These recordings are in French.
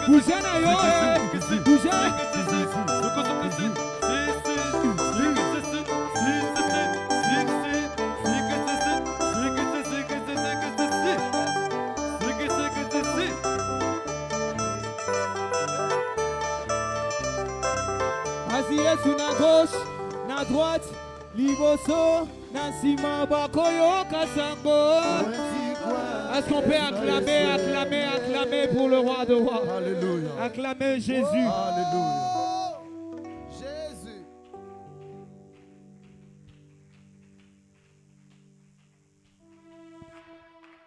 Bougez na yo, bougez. Yesu na gauche, na droite, liboso, na sima bakoyo kasango. Est-ce qu'on peut acclamer, acclamer, acclamer pour le roi de rois? Alléluia. Acclamer Jésus. Alléluia. Jésus.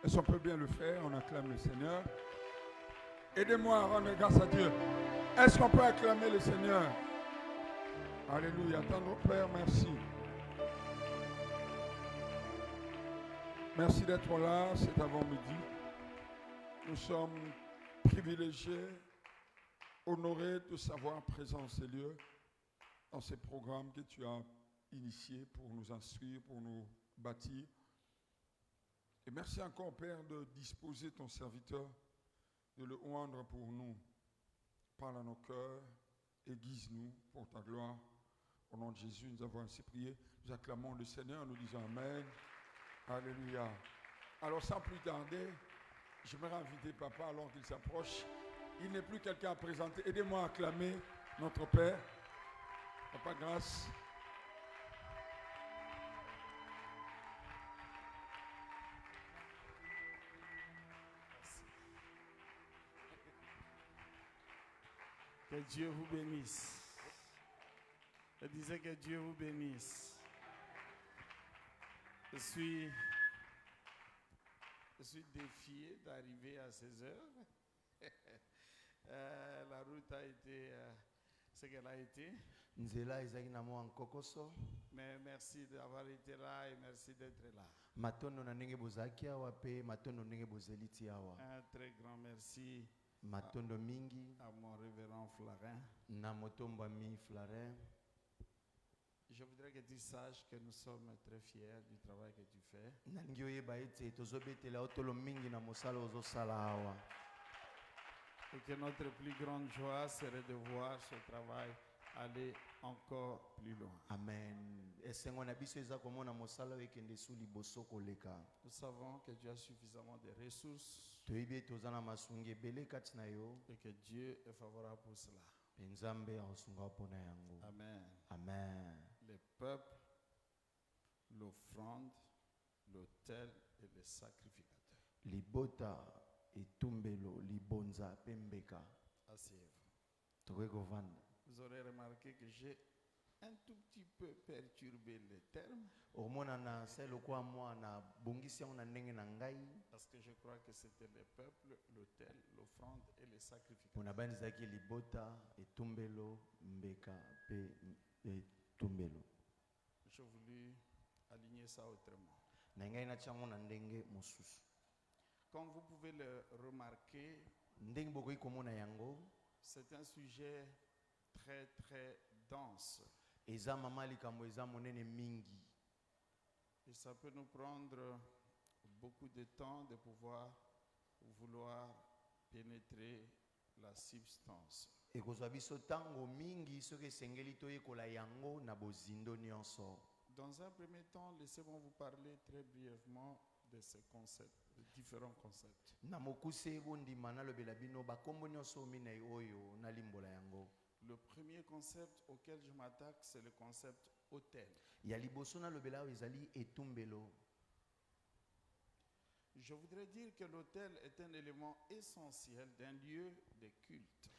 Est-ce qu'on peut bien le faire? On acclame le Seigneur. Aidez-moi à rendre grâce à Dieu. Est-ce qu'on peut acclamer le Seigneur? Alléluia. Tendre Père, merci. Merci d'être là cet avant-midi. Nous sommes privilégiés, honorés de savoir présent en ces lieux, dans ces programmes que tu as initiés pour nous instruire, pour nous bâtir. Et merci encore, Père, de disposer ton serviteur, de le rendre pour nous. Parle à nos cœurs, aiguise-nous pour ta gloire. Au nom de Jésus, nous avons ainsi prié. Nous acclamons le Seigneur, nous disons Amen. Alléluia. Alors, sans plus tarder, j'aimerais inviter Papa alors qu'il s'approche. Il n'est plus quelqu'un à présenter. Aidez-moi à acclamer notre Père. Papa, grâce. Que Dieu vous bénisse. Je disais que Dieu vous bénisse. Je suis défié d'arriver à 16 heures. La route a été ce qu'elle a été. Mais merci d'avoir été là et merci d'être là. Un très grand merci à mon révérend Flarin. Je voudrais que tu saches que nous sommes très fiers du travail que tu fais. Et que notre plus grande joie serait de voir ce travail aller encore plus loin. Amen. Nous savons que tu as suffisamment de ressources et que Dieu est favorable pour cela. Amen. Amen. Les peuples, l'offrande, l'autel et les sacrificateurs. Libota et tumbelo, libonza, pembeka. Asseyez-vous. Vous aurez remarqué que j'ai un tout petit peu perturbé les termes. Parce que je crois que c'était le peuple, l'autel, l'offrande et les sacrificateurs. J'ai voulu aligner ça autrement. Comme vous pouvez le remarquer, c'est un sujet très très dense. Et ça peut nous prendre beaucoup de temps de vouloir pénétrer la substance. Dans un premier temps, laissez-moi vous parler très brièvement de ces concepts, de différents concepts. Le premier concept auquel je m'attaque, c'est le concept autel. Je voudrais dire que l'autel est un élément essentiel d'un lieu de culte.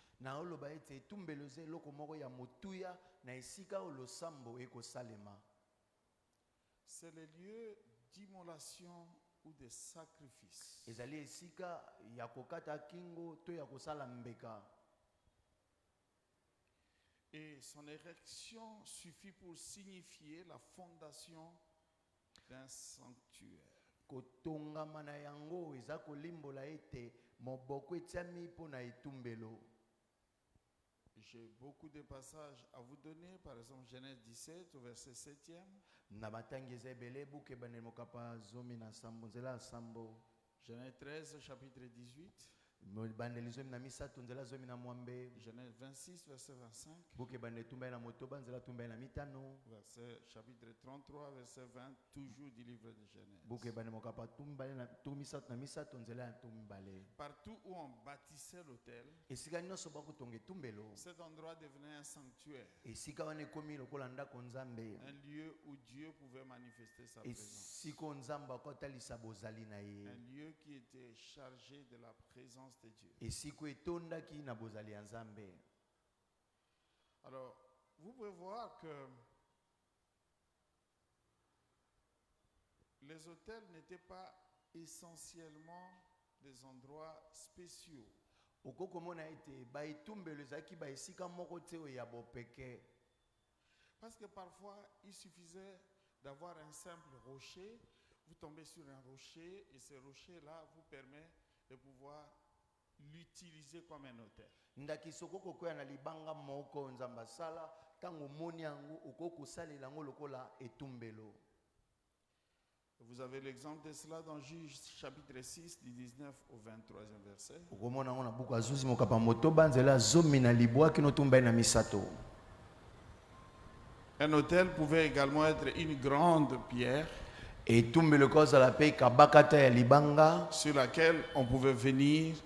C'est le lieu d'immolation ou de sacrifice. Et son érection suffit pour signifier la fondation d'un sanctuaire. J'ai beaucoup de passages à vous donner, par exemple Genèse 17 au verset 7e. Genèse 13 chapitre 18. bandeli zomi na misato nzela zomi na mwambe Genèse 26, verset 25. buke bande tumbai na motoba nzela tumbai na mitano Verset, chapitre 33, verset 20, toujours du livre de Genèse. buke bande mokapa tumbai na misato na misato nzela ya tumbale Partout où on bâtissait l'autel, esika nyonso bakotonga etumbelo cet endroit devenait un sanctuaire, esika wana ekomi lokola ndako nzambe un lieu où Dieu pouvait manifester sa présence, esiko nzambe akotalisa bozali na ye un lieu qui était chargé de la présence de Dieu. esiko etondaki na bozali ya nzambe. Alors, vous pouvez voir que les autels n'étaient pas essentiellement des endroits spéciaux. okokomona ete baetumbelo ezalaki baesika moko te oyo ya bopeke Parce que parfois, il suffisait d'avoir un simple rocher, vous tombez sur un rocher et ce rocher-là vous permet de pouvoir l'utiliser comme un autel. ndaki soko kokwea na libanga moko nzambe asala ntango omoni yango okokosalela yango lokola etumbelo. Vous avez l'exemple de cela dans Juge chapitre 6 du 19 au 23e verset. okomona yango na buku azuzi mokapa motoba nzela zomi na libwaki notumbai na misato. Un autel pouvait également être une grande pierre etumbelo kozala mpe kabakata ya libanga sur laquelle on pouvait venir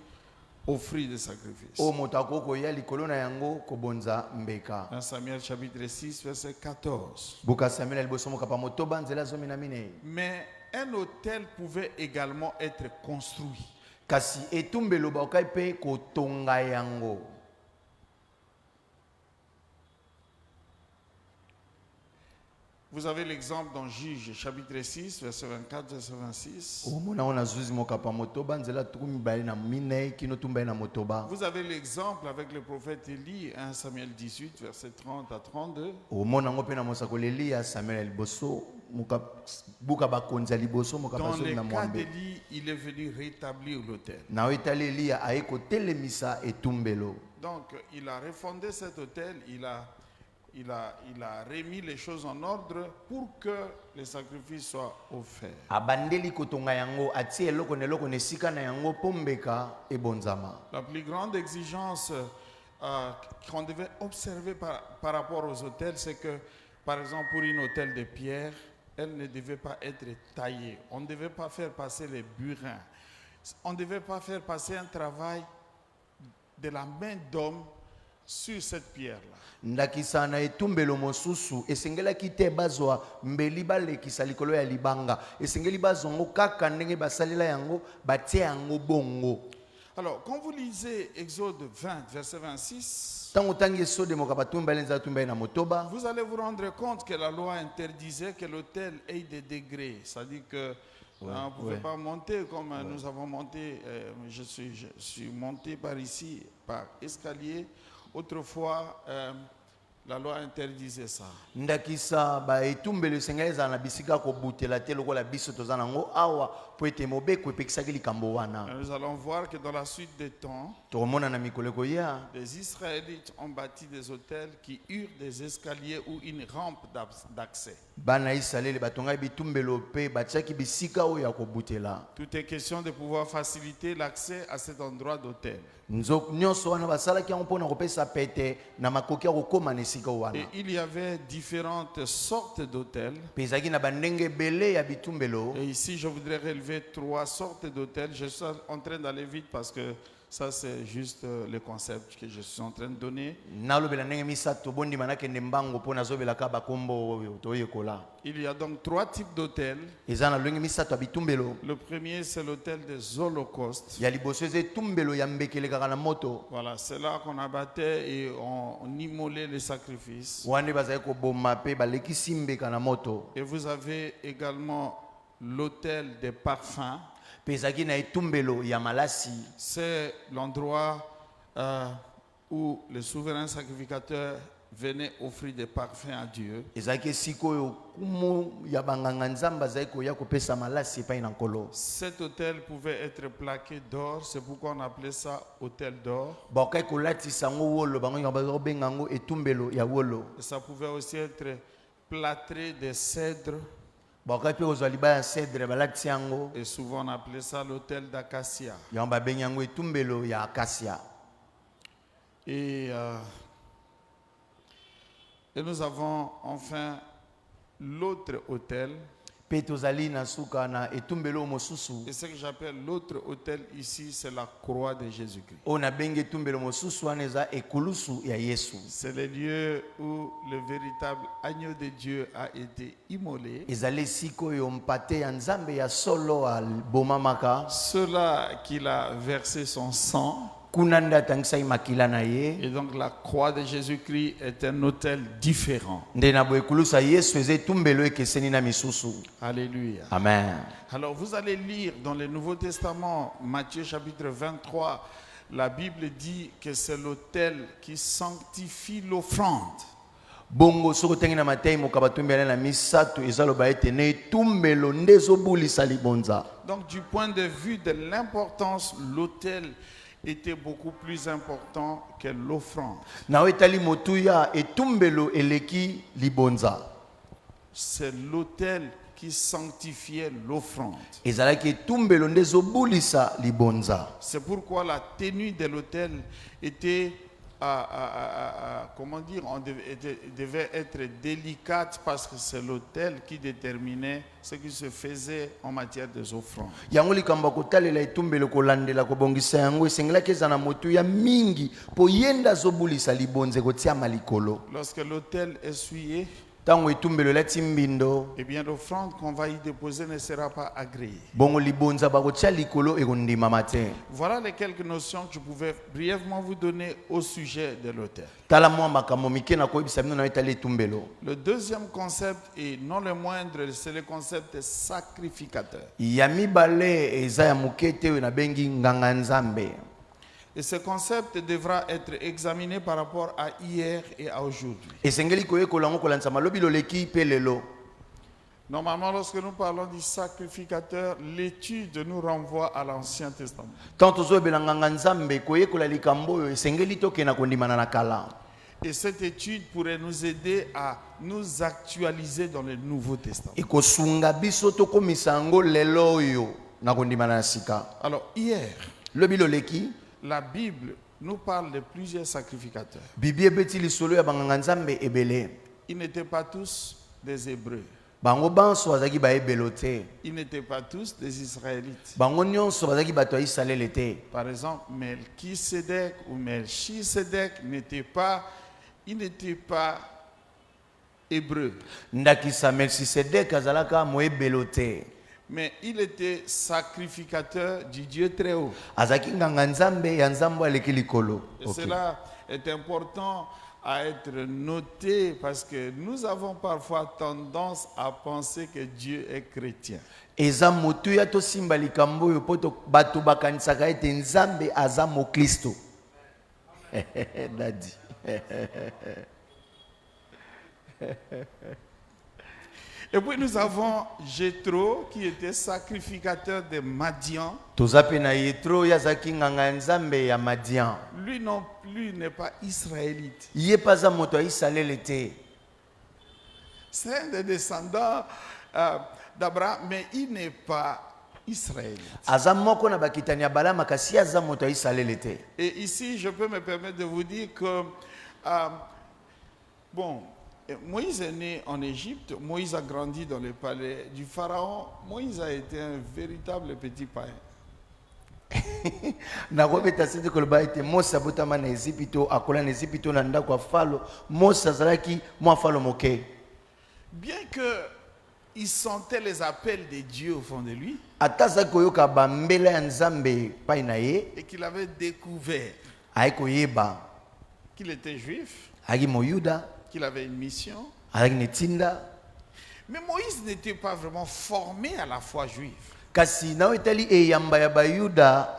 offrir des sacrifices. oyo moto akokoya likolo na yango kobonza mbeka. 1 Samuel chapitre 6 verset 14. buka samuel ya liboso mokapa motoba nzela zomi na minei. Mais un autel pouvait également être construit. kasi etumbelo bakokai mpe kotonga yango. Vous avez l'exemple dans Juge chapitre 6 verset 24 verset 26. omona ngo na zuzi mokapa motoba nzela tuku mibale na minei kino tumbai na motoba. Vous avez l'exemple avec le prophète Élie, 1 Samuel 18 verset 30 à 32. omona ngo mpe na mosakoli eliya samuel ya liboso buka bakonzi ya liboso mokapa Dans zomi le na cas mwambe. d'Élie, il est venu rétablir l'autel. na oyo etali eliya aye kotelemisa etumbelo. Donc, il a refondé cet autel, il a remis les choses en ordre pour que les sacrifices soient offerts. abandeli kotonga yango atie eloko na eloko na esika na yango mpo mbeka ebonzama. La plus grande exigence qu'on devait observer par rapport aux autels, c'est que, par exemple, pour une autel de pierre, elle ne devait pas être taillée. On ne devait pas faire passer les burins. On ne devait pas faire passer un travail de la main d'homme sur cette pierre-là. ndakisa na etumbelo mosusu esengelaki te bazwa mbeli balekisa likolo ya libanga esengeli bazwa yango kaka ndenge basalela yango batie yango bongo. Alors, quand vous lisez Exode 20, verset 26, ntango otangi esode moka batumbali nzela tumbai na motoba vous allez vous rendre compte que la loi interdisait que l'autel ait des degrés. C'est-à-dire que on ne pouvait pas monter comme nous avons monté. Je suis monté par ici, par escalier. Autrefois, la loi interdisait ça. ndakisa baetumbelo esengeli ezala na bisika kobutela te lokola biso toza nango awa po ete mobeko epekisaki likambo wana. Nous allons voir que dans la suite des temps, tokomona na mikolo ekoya les Israélites ont bâti des hôtels qui eurent des escaliers ou une rampe d'accès. bana Israeli batongaki bitumbelo mpe batiaki bisika oyo ya kobutela. Tout est question de pouvoir faciliter l'accès à cet endroit d'hôtel. nyonso wana basalaki yango mpona kopesa pete na makoki ya kokóma na esika wana. Et il y avait différentes sortes d'hôtels. mpe ezalaki na bandenge ebele ya bitumbelo. Et ici, je voudrais relever 3 sortes d'hôtels. Je suis en train d'aller vite parce que ça, c'est juste le concept que je suis en train de donner. nalobela ndenge misato bondima nakende mbango mpo nazobelaka bakombo oyo toyekola. Il y a donc 3 types d'hôtels. eza na lolenge misato ya bitumbelo. Le premier, c'est l'hôtel des holocaustes. ya liboso eza etumbelo ya mbekelekaka na moto. Voilà, c'est là qu'on abattait et on immolait les sacrifices. wana bazali koboma mpe balekisi mbeka na moto. Et vous avez également l'hôtel des parfums. mpe ezalaki na etumbelo ya malasi. C'est l'endroit où le souverain sacrificateur venait offrir des parfums à Dieu. ezalaki esika oyo kumu ya banganga nzambe azalaki koya kopesa malasi epai na nkolo. Cet hôtel pouvait être plaqué d'or, c'est pourquoi on appelait ça hôtel d'or. bakokaki kolatisa yango wolo bango nyonso bazobenga yango etumbelo ya wolo. Et ça pouvait aussi être plâtré de cèdre. Bakati ozwa libaya ya cèdre balati yango. Et souvent on appelait ça l'autel d'acacia. Yango babengi yango etumbelo ya acacia. Et nous avons enfin l'autre autel. Pe tozali na suka na etumbelo mosusu. Et ce que j'appelle l'autre autel ici, c'est la croix de Jésus-Christ. Ona bengi etumbelo mosusu wana eza ekulusu ya Yesu. C'est le lieu où le véritable agneau de Dieu a été immolé. Ezali sikoyo mpate ya Nzambe ya solo albomamaka. Cela qu'il a versé son sang. Kunanda tangsai makila na ye. Et donc la croix de Jésus-Christ est un autel différent. Ndena bo ekulusa Yesu eze etumbelo ekeseni na misusu. Alléluia. Amen. Alors vous allez lire dans le Nouveau Testament, Matthieu chapitre 23, la Bible dit que c'est l'autel qui sanctifie l'offrande. Bongo soko tengi na Matei mokabatumbi na misato ezaloba ete ne etumbelo ndezobulisa libonza. Donc du point de vue de l'importance, l'autel était beaucoup plus important que l'offrande. Na wetali motuya etumbelo eleki libonza. C'est l'autel qui sanctifiait l'offrande. Ezalaki etumbelo ndezobulisa libonza. C'est pourquoi la tenue de l'autel était comment dire, devait être délicate parce que c'est l'autel qui déterminait ce qui se faisait en matière des offrandes. Yango likambo kotalela etumbelo kolandela kobongisa yango esengelaki eza na motuya mingi po yenda zobulisa libonze kotia malikolo. Lorsque l'autel est souillé, Tango etumbelo lati mbindo, eh bien l'offrande qu'on va y déposer ne sera pas agréée. bongo libonza bakotia likolo ekondima mate. Voilà les quelques notions que je pouvais brièvement vous donner au sujet de l'autel. Tala mwa makambo mike na koyebisa bino na etali etumbelo. Le deuxième concept, et non le moindre, c'est le concept sacrificateur. Ya mibale eza ya moke te oyo na bengi nganga nzambe. Et ce concept devra être examiné par rapport à hier et à aujourd'hui. Esengeli koyekola ngo kolanza malobi loleki pe lelo. Normalement, lorsque nous parlons du sacrificateur, l'étude nous renvoie à l'Ancien Testament. Tant tozobela nganga nzambe koyekola likambo oyo esengeli tokena kondimana na kala. Et cette étude pourrait nous aider à nous actualiser dans le Nouveau Testament. Ekosunga biso tokomisa yango lelo oyo na kondimana na sika. Alors, hier, Lobi loleki la Bible nous parle de plusieurs sacrificateurs. Bibi ebeti lisolo ya banganga nzambe ebele. Ils n'étaient pas tous des Hébreux. Bango banso bazaki ba ebelo te. Ils n'étaient pas tous des Israélites. Bango nyonso bazaki bato ya Israele te. Par exemple, Melchisedec ou Melchisedec n'était pas hébreu. Ndakisa Melchisedek azalaka mo ebelo te. Mais il était sacrificateur du Dieu très haut. Azaki nganga nzambe ya nzambo aleki likolo. Et cela est important à être noté parce que nous avons parfois tendance à penser que Dieu est chrétien. Eza motu ya to simba likambo oyo poto bato bakanisaka ete nzambe aza mo Kristo. Dadi. Et puis nous avons Jéthro qui était sacrificateur de Madian. Tozape na Yetro yazaki nganga nzambe ya Madian. Lui non plus n'est pas israélite. Ye paza moto ya Israele te. C'est un des descendants d'Abraham, mais il n'est pas israélite. Aza moko na bakitani ya Balama kasi aza moto ya Israele te. Et ici, je peux me permettre de vous dire que, Moïse est né en Égypte, Moïse a grandi dans le palais du Pharaon, Moïse a été un véritable petit païen. Nakobeta sete koloba ete Mosa botama na Ezipito akola na Ezipito na ndako ya Falo, Mosa azalaki mwa Falo moke. Bien que il sentait les appels de Dieu au fond de lui, Ataza koyoka bambela ya nzambe pai na ye, et qu'il avait découvert aikoyeba qu'il était juif, aki moyuda, qu'il avait une mission. azaki netinda. Mais Moïse n'était pas vraiment formé à la foi juive. Kasi na etali eyamba ya bayuda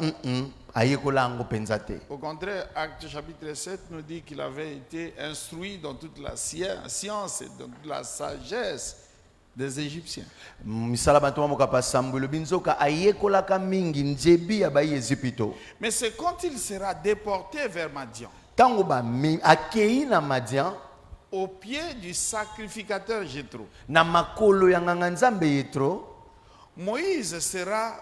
ayekola yango penza te. Au contraire, Actes chapitre 7 nous dit qu'il avait été instruit dans toute la science et dans toute la sagesse des Égyptiens. Misala bantu moka pa sambulo binzoka ayekolaka mingi njebi ya bayi Ezipito. Mais c'est quand il sera déporté vers Madian Tango ba akei na Madian au pied du sacrificateur Jéthro. na makolo ya nganga nzambe Yetro, Moïse sera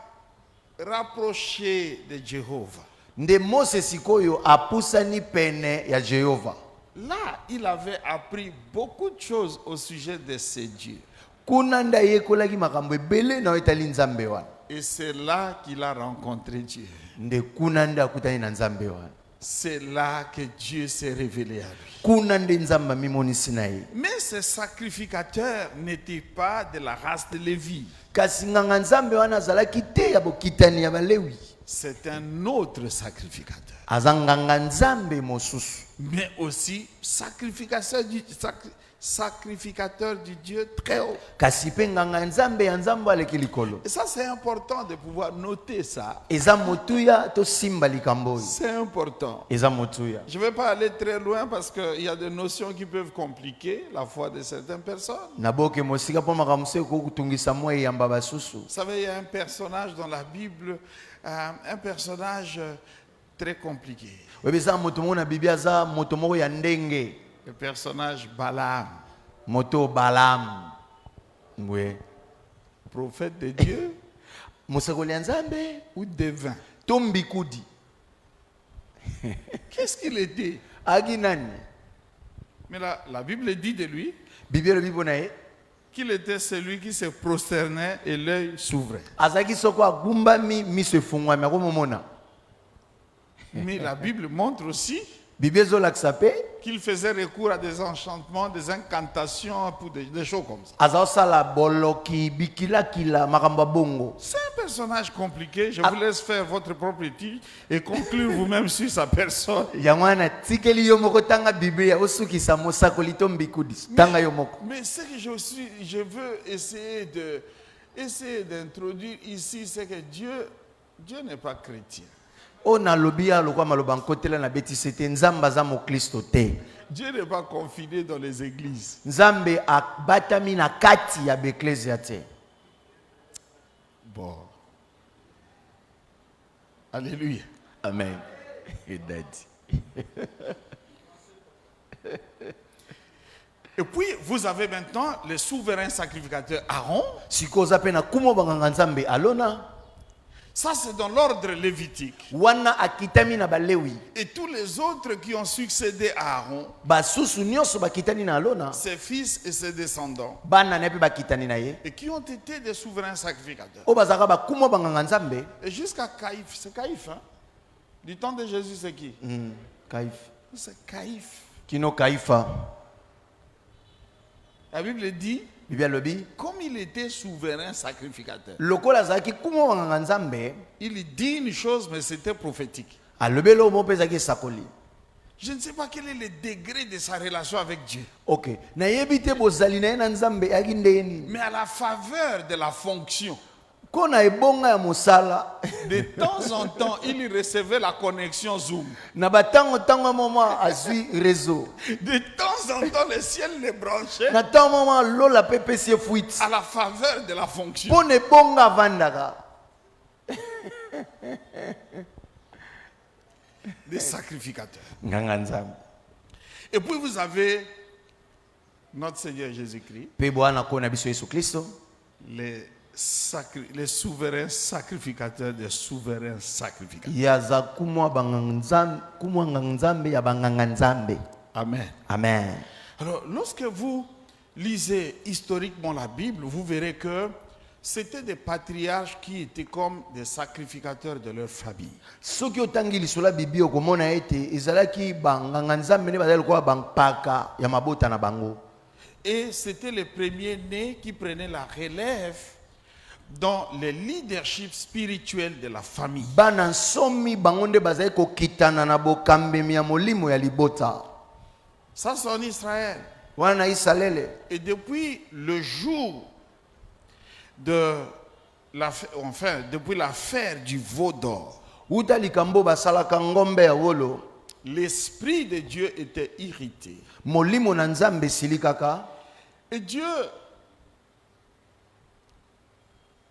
rapproché de Jéhovah. nde Mose sikoyo apusani pene ya Jehova. Là, il avait appris beaucoup de choses au sujet de ces dieux. Kuna nda yekolaki makambo ebele na etali nzambe wana. Et c'est là qu'il a rencontré Dieu. Nde kuna nda akutani na nzambe wana. C'est là que Dieu s'est révélé à lui. Kuna nde nzamba mimonisi na ye. Mais ce sacrificateur n'était pas de la race de Lévi. Kasi nganga nzambe wana azalaki te ya bokitani ya Balewi. C'est un autre sacrificateur. Aza nganga nzambe mosusu. Mais aussi sacrificateur du Dieu très haut. Kasi pe nganga nzambe ya nzambe aleki likolo. Et ça, c'est important de pouvoir noter ça. Eza motuya to simba likambo. C'est important. Eza motuya. Je ne vais pas aller très loin parce qu'il y a des notions qui peuvent compliquer la foi de certaines personnes. Naboke mosika po makamuse ko kutungisa mo yamba basusu. Vous savez, il y a un personnage dans la Bible, un personnage très compliqué. Webeza moto mo na Biblia za moto mo ya ndenge. Le personnage Balaam, Moto Balaam. Oui. prophète de Dieu Mosakoli ya nzambe ou devin. tombi kudi. Qu'est-ce qu'il était? Agi nani? Mais la Bible dit de lui Biblia bibo na ye. qu'il était celui qui se prosternait et l'œil s'ouvrait. Azaki soko agumbami miso efungwami akomomona. Mais la Bible montre aussi Biblia ezolakisa pe qu'il faisait recours à des enchantements, des incantations, pour des choses comme ça. azosala boloki bikilakila makambo ya bongo. C'est un personnage compliqué. Je vous laisse faire votre propre étude et conclure vous-même sur sa personne. Yango wana tikeli yo moko tanga Biblia osukisa mosakoli tombi kudi. Tanga yo moko. Mais ce que je veux essayer d'introduire ici, c'est que Dieu n'est pas chrétien. Ona lobia lokwa maloba nkotela na betisete nzamba za mo Kristo te. Dieu n'est pas confiné dans les églises. Nzambe abatami na kati ya beklezia te. Bon. Alléluia. Amen. Daddy. Et puis, vous avez maintenant le souverain sacrificateur Aaron. Sikoza pe na kumo banganga nzambe alona. Ça, c'est dans l'ordre lévitique. Wana akitami na Balewi. Et tous les autres qui ont succédé à Aaron, Basusu nyonso bakitani na alona. ses fils et ses descendants, Bana na pe bakitani na ye. et qui ont été des souverains sacrificateurs. O bazaka ba kumo banganga nzambe. Et jusqu'à Caïphe, c'est Caïphe, hein? Du temps de Jésus, c'est qui? Kaif. C'est Caïphe. Kino Kaifa. La Bible dit, Biblia lobi. comme il était souverain sacrificateur, Lokola zaki kumo banganga nzambe. il dit une chose, mais c'était prophétique. Alobelo mo pezaki sakoli. Je ne sais pas quel est le degré de sa relation avec Dieu. Ok. Na yebite bozali na ye na nzambe yaki ndeni. Mais à la faveur de la fonction, Kona ebonga ya mosala. de temps en temps, il recevait la connexion Zoom. Na batango tango mama azui réseau. De temps en temps, le ciel les branchait Na tango mama lola pepe sie fuit. à la faveur de la fonction. Pone bonga vandaka. Des sacrificateurs. Nganga nzambe. Et puis vous avez notre Seigneur Jésus-Christ, Pe bwana kona biso Yesu Kristo. les souverains sacrificateurs des souverains sacrificateurs. Yaza kumwa banganga nzambe, kumwa nganga nzambe ya banganga nzambe. Amen. Amen. Alors, lorsque vous lisez historiquement la Bible, vous verrez que c'était des patriarches qui étaient comme des sacrificateurs de leur famille. Soki otangi lisola Bibi okomona ete ezalaki banganga nzambe ne bazali kwa bangpaka ya mabota na bango. Et c'était les premiers-nés qui prenaient la relève dans le leadership spirituel de la famille. Bana nsomi bango nde bazali kokitana na bokambemi ya molimo ya libota. Ça, c'est en Israël. Wana na Isalele. Et depuis le jour de depuis l'affaire du veau d'or, Uta likambo basalaka ngombe ya wolo. l'esprit de Dieu était irrité. Molimo na nzambe silikaka. Et Dieu,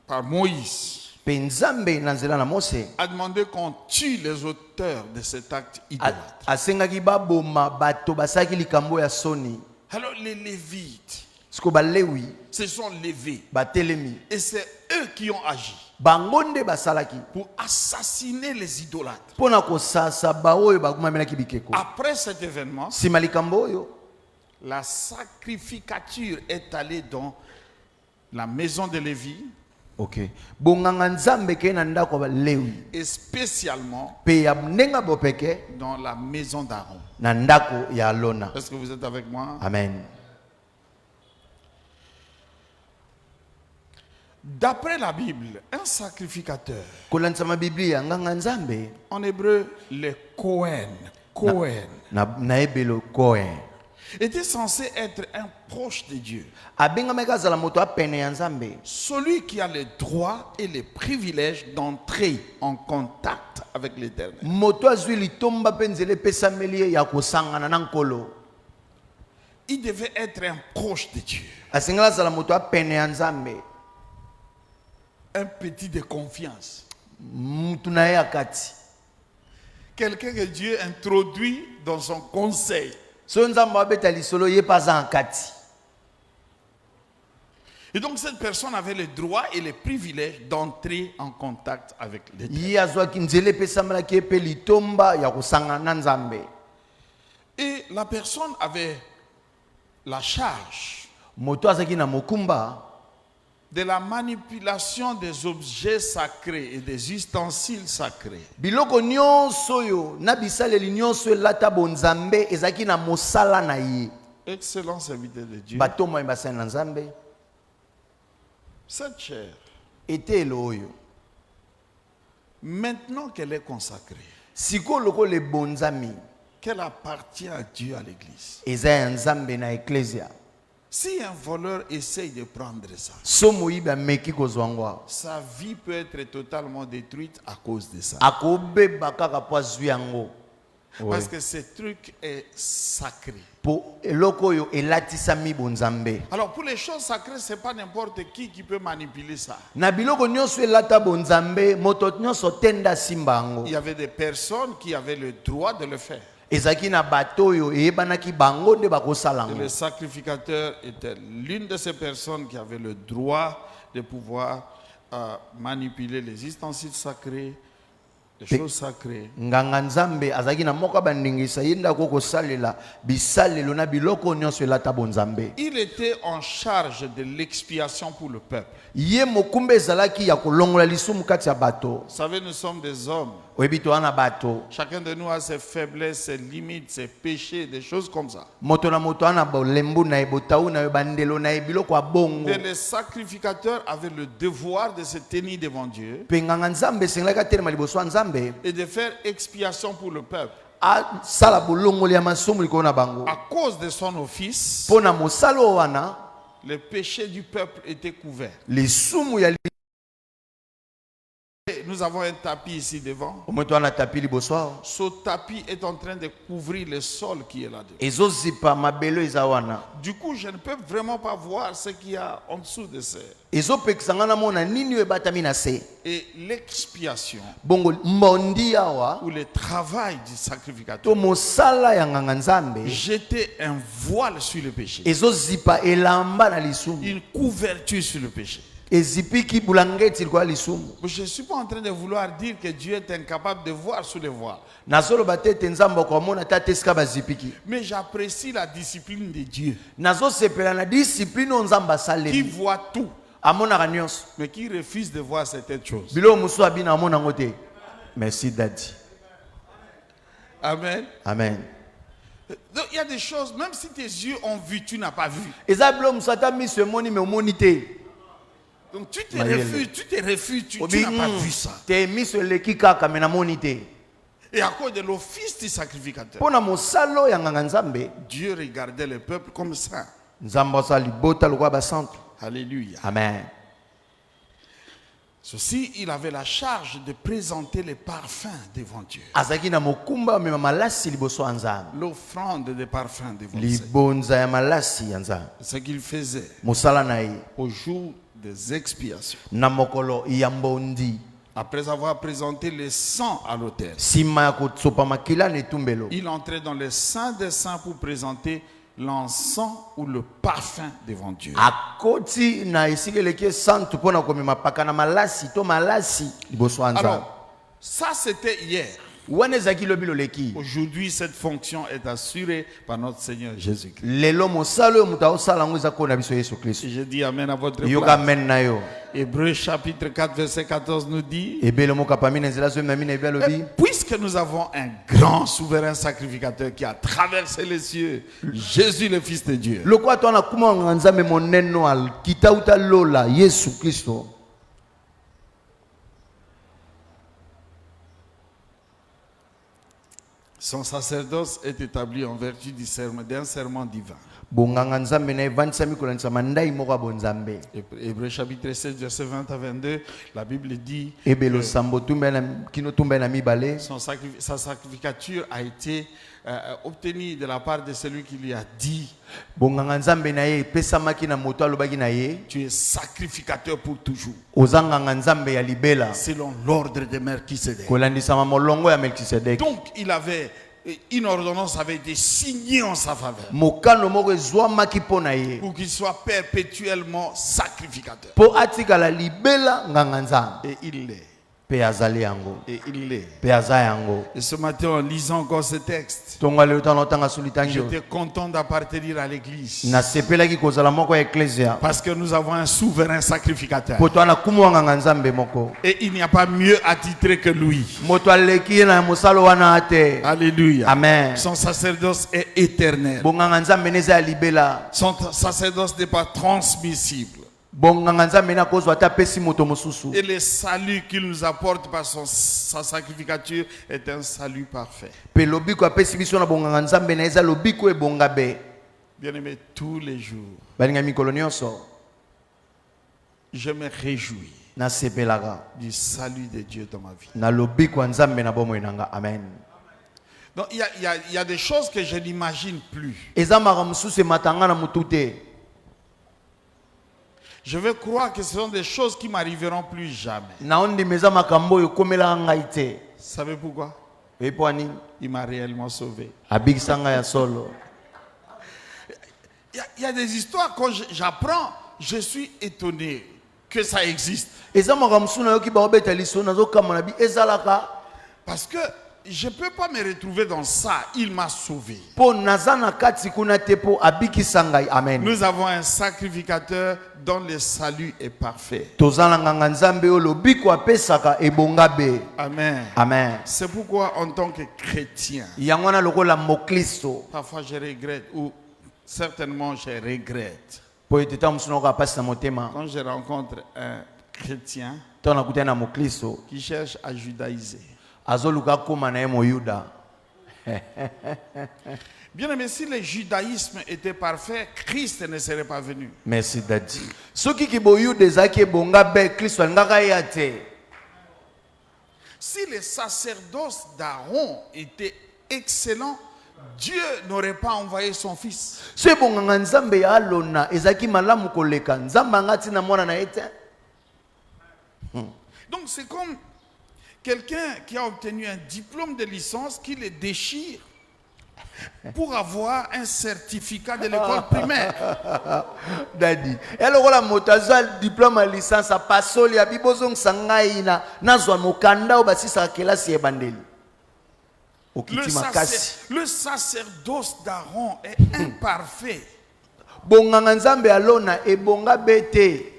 par Moïse, Pe nzambe na nzela na Mose. a demandé qu'on tue les auteurs de cet acte idolâtre. Asengaki baboma bato basaki likambo ya soni. Alors les Lévites siko balewi se sont levés batelemi et c'est eux qui ont agi bango nde basalaki pour assassiner les idolâtres. mpona kosasa baoyo bakumamelaki bikeko. Après cet événement, Nsima likambo oyo la sacrificature est allée dans la maison de Lévi ok bonganga nzambe ke na ndako ya balewi et spécialement mpe ya ndenge bopeke dans la maison d'Aaron. na ndako ya Alona. Est-ce que vous êtes avec moi? Amen. D'après la Bible, un sacrificateur, kolandisama biblia nganga nzambe en hébreu, les Cohen, na ebelo kohen était censé être un proche de Dieu. abengamaki azala moto apene ya nzambe, Celui qui a les droits et les privilèges d'entrer en contact avec l'Éternel. moto azwi litomba mpe nzela epesameli ye ya kosangana na nkolo. Il devait être un proche de Dieu, asengeli azala moto apene ya nzambe, un petit de confiance. mutu na ye ya kati. Quelqu'un que Dieu introduit dans son conseil. soki nzambe abeta lisolo ye mpe aza na kati. Et donc cette personne avait le droit et les privilèges d'entrer en contact avec l'Éternel. ye azwaki nzela epesamelaki ye mpe litomba ya kosangana na nzambe. Et la personne avait la charge moto azalaki na mokumba de la manipulation des objets sacrés et des ustensiles sacrés. biloko nyonso oyo na bisaleli nyonso elata bonzambe ezalaki na mosala na ye. Excellent serviteur de Dieu. batomo oyo basali na nzambe Cette chair, etelo oyo maintenant qu'elle est consacrée, sikoyo lokola ebonzami qu'elle appartient à Dieu, à l'Église. eza ya nzambe na eklesia. Si un voleur essaye de prendre ça, so moyibi ameki kozwa ngo awa, sa vie peut être totalement détruite à cause de ça. akobeba kaka po azwi yango. Parce que ce truc est sacré. po eloko oyo elatisami bonzambe. Alors pour les choses sacrées, ce n'est pas n'importe qui peut manipuler ça. na biloko nyonso elata bonzambe moto nyonso tenda simba yango. Il y avait des personnes qui avaient le droit de le faire. ezalaki na bato oyo eyebanaki bango nde bakosala Et yango. le sacrificateur était l'une de ces personnes qui avait le droit de pouvoir manipuler les ustensiles sacrés, les choses sacrées. nganga nzambe azalaki na moko bandingisa ye nde akoki kosalela bisalelo na biloko nyonso elata bonzambe. Il était en charge de l'expiation pour le peuple. ye mokumba ezalaki ya kolongola lisumu kati ya bato. Vous savez, nous sommes des hommes. oyebi toza na bato, Chacun de nous a ses faiblesses, ses limites, ses péchés, des choses comme ça. moto na moto ana bolembu na ye botau na ye bandelo na ye biloko ya bongo. Et les sacrificateurs avaient le devoir de se tenir devant Dieu mpe nganga nzambe esengelaki atelema liboso ya nzambe et de faire expiation pour le peuple. asala bolongoli ya masumu likolo na bango. À cause de son office, mpo na mosala oyo wana les péchés du peuple étaient couverts. lisumu ya Et nous avons un tapis ici devant. moto ana tapi liboso awa Ce tapis est en train de couvrir le sol qui est là-dedans. ezozipa mabelo eza wana. Du coup, je ne peux vraiment pas voir ce qu'il y a en dessous de ça. ezopekisa nga namona nini oyo ebatami na se. Et l'expiation bongo mbondi awa ou le travail du to sacrificateur mosala ya nganga nzambe jetait un voile sur le péché, ezozipa elamba na lisumu, une couverture sur le péché. ezipiki bulangeti likolo ya lisumu. Je ne suis pas en train de vouloir dire que Dieu est incapable de voir sous les voiles. nazoloba te ete nzambe akomona ta te esika bazipiki. Mais j'apprécie la discipline de Dieu nazosepela na disipline oyo nzambe qui asaleli, voit tout, amonaka nyonso. mais qui refuse de voir certaines choses. biloko mosusu abina amona yango te. merci dadi. Amen. amen. Donc il y a des choses, même si tes yeux ont vu, tu n'as pas vu. eza biloko mosusu ata miso emoni me omoni te. Donc tu te Mayele. refuses, tu Obi, n'as pas vu ça. te miso eleki kaka me namoni te. Et à cause de l'office du sacrificateur, mpo na mosala oyo ya nganga nzambe Dieu regardait le peuple comme ça. nzambe asala libota lokola basantu. Alléluia. amen. Ceci, il avait la charge de présenter les parfums devant Dieu. azalaki na mokumba amema malasi liboso ya nzambe, L'offrande des parfums devant Dieu. libonza ya malasi ya nzambe. Ce qu'il faisait mosala na ye au jour des expiations. na mokolo ya mbondi, Après avoir présenté le sang à l'autel, nsima ya kotsopa makila na etumbelo, il entrait dans le Saint des Saints pour présenter l'encens ou le parfum devant Dieu. akoti na esika eleki santu mpona komema pakana malasi to malasi liboso ya Nzambe. Alors, ça c'était hier. Wana ezalaki lobi loleki. Aujourd'hui, cette fonction est assurée par notre Seigneur Jésus-Christ. Lelo mosalo oyo moto akosala yango eza kona biso Yesu Kristo. Je dis amen à votre Yoka place. amen na yo. Hébreux chapitre 4, verset 14 nous dit, Ebele moka pami na nzela zomi na mina ebe alobi. puisque nous avons un grand souverain sacrificateur qui a traversé les cieux, Jésus le Fils de Dieu. Lokwa to na kuma nga Nzambe moneno al kitauta lola Yesu Kristo. Son sacerdoce est établi en vertu d'un serment divin. Bonganga Nzambe na evanisami kolanisa mandai moko ya bonzambe. Hébreux chapitre 16, verset 20 à 22, la Bible dit Ebelo sambo tumbe na kino tumbe na mibale. sa sacrificature a été obtenue de la part de celui qui lui a dit, Bonganga Nzambe na ye epesamaki na moto alobaki na ye. tu es sacrificateur pour toujours, Ozanganga Nzambe ya libela. selon l'ordre de Melchisedec. Kolandisama molongo ya Melkisedek. Donc il avait une ordonnance avait été signée en sa faveur Mokano moko ezwamaki mpo na ye. pour qu'il soit perpétuellement sacrificateur. Po atikala libela nganga Nzambe. Et il l'est. Pe azali yango. Et il l'est. Pe aza yango. Et ce matin, en lisant encore ce texte, Tonga lelo tano tanga sulitangi. j'étais content d'appartenir à l'église. Na sepelaki kozala moko ya ecclesia. Parce que nous avons un souverain sacrificateur. Po to ana kumwa nganga Nzambe moko. Et il n'y a pas mieux attitré que lui. Moto aleki na mosalo wana ate. Alléluia. Amen. Son sacerdoce est éternel. Bonganga Nzambe neza ya libela. Son sacerdoce n'est pas transmissible. Bonganga Nzambe na kozwa ta pesi moto mosusu. Et le salut qu'il nous apporte par sa sacrificature est un salut parfait. Pe lobiko apesi biso na bonganga Nzambe na eza lobiko ebonga be. Bien-aimé, tous les jours, Balinga mikolo nyonso je me réjouis na sepelaka du salut de Dieu dans ma vie. na lobiko ya Nzambe na bomoi nanga. Amen. Donc il y a des choses que je n'imagine plus. Eza maka mosusu ematanga na mutu te. Je veux croire que ce sont des choses qui m'arriveront plus jamais. Na ondima eza makambo oyo ekomela ngai te. Vous savez pourquoi? Epo ani Il m'a réellement sauvé. abikisa ngai ya solo. Il y a des histoires, quand j'apprends, je suis étonné que ça existe. Eza maka mosusu nayoki baobeta liso nazokama na bi ezalaka. Parce que je ne peux pas me retrouver dans ça. Il m'a sauvé. Po naza na kati kuna te po abikisa ngai. Amen. Nous avons un sacrificateur dont le salut est parfait. Tozala nganga Nzambe oyo lobiko apesaka ebonga be. Amen. Amen. C'est pourquoi en tant que chrétien, Yango wana lokola mokristo. parfois je regrette, ou certainement je regrette, Po ete ta mosusu nakoka pasi na motema. quand je rencontre un chrétien To nakutana na mokristo. qui cherche à judaïser. Azoluka koma na ye moyuda. Bien aimé, si le judaïsme était parfait, Christ ne serait pas venu. Merci Daddy. Soki ki boyuda ezaki ebonga be Kristo alingaka ya te. Si le sacerdoce d'Aaron était excellent, Dieu n'aurait pas envoyé son fils. So ebonganga Nzambe ya alona ezaki malamu koleka Nzambe angati na mwana na ye te. Donc c'est comme quelqu'un qui a obtenu un diplôme de licence qui le déchire pour avoir un certificat de l'école primaire. Daddy. Elokola moto azwa diplôme ya licence apasoli ya bibozongisa ngai na nazwa mokanda oyo basisaka kelasi ya ebandeli. Okiti makasi. Le sacerdoce d'Aaron est imparfait. Bonganga Nzambe alona ebonga bete.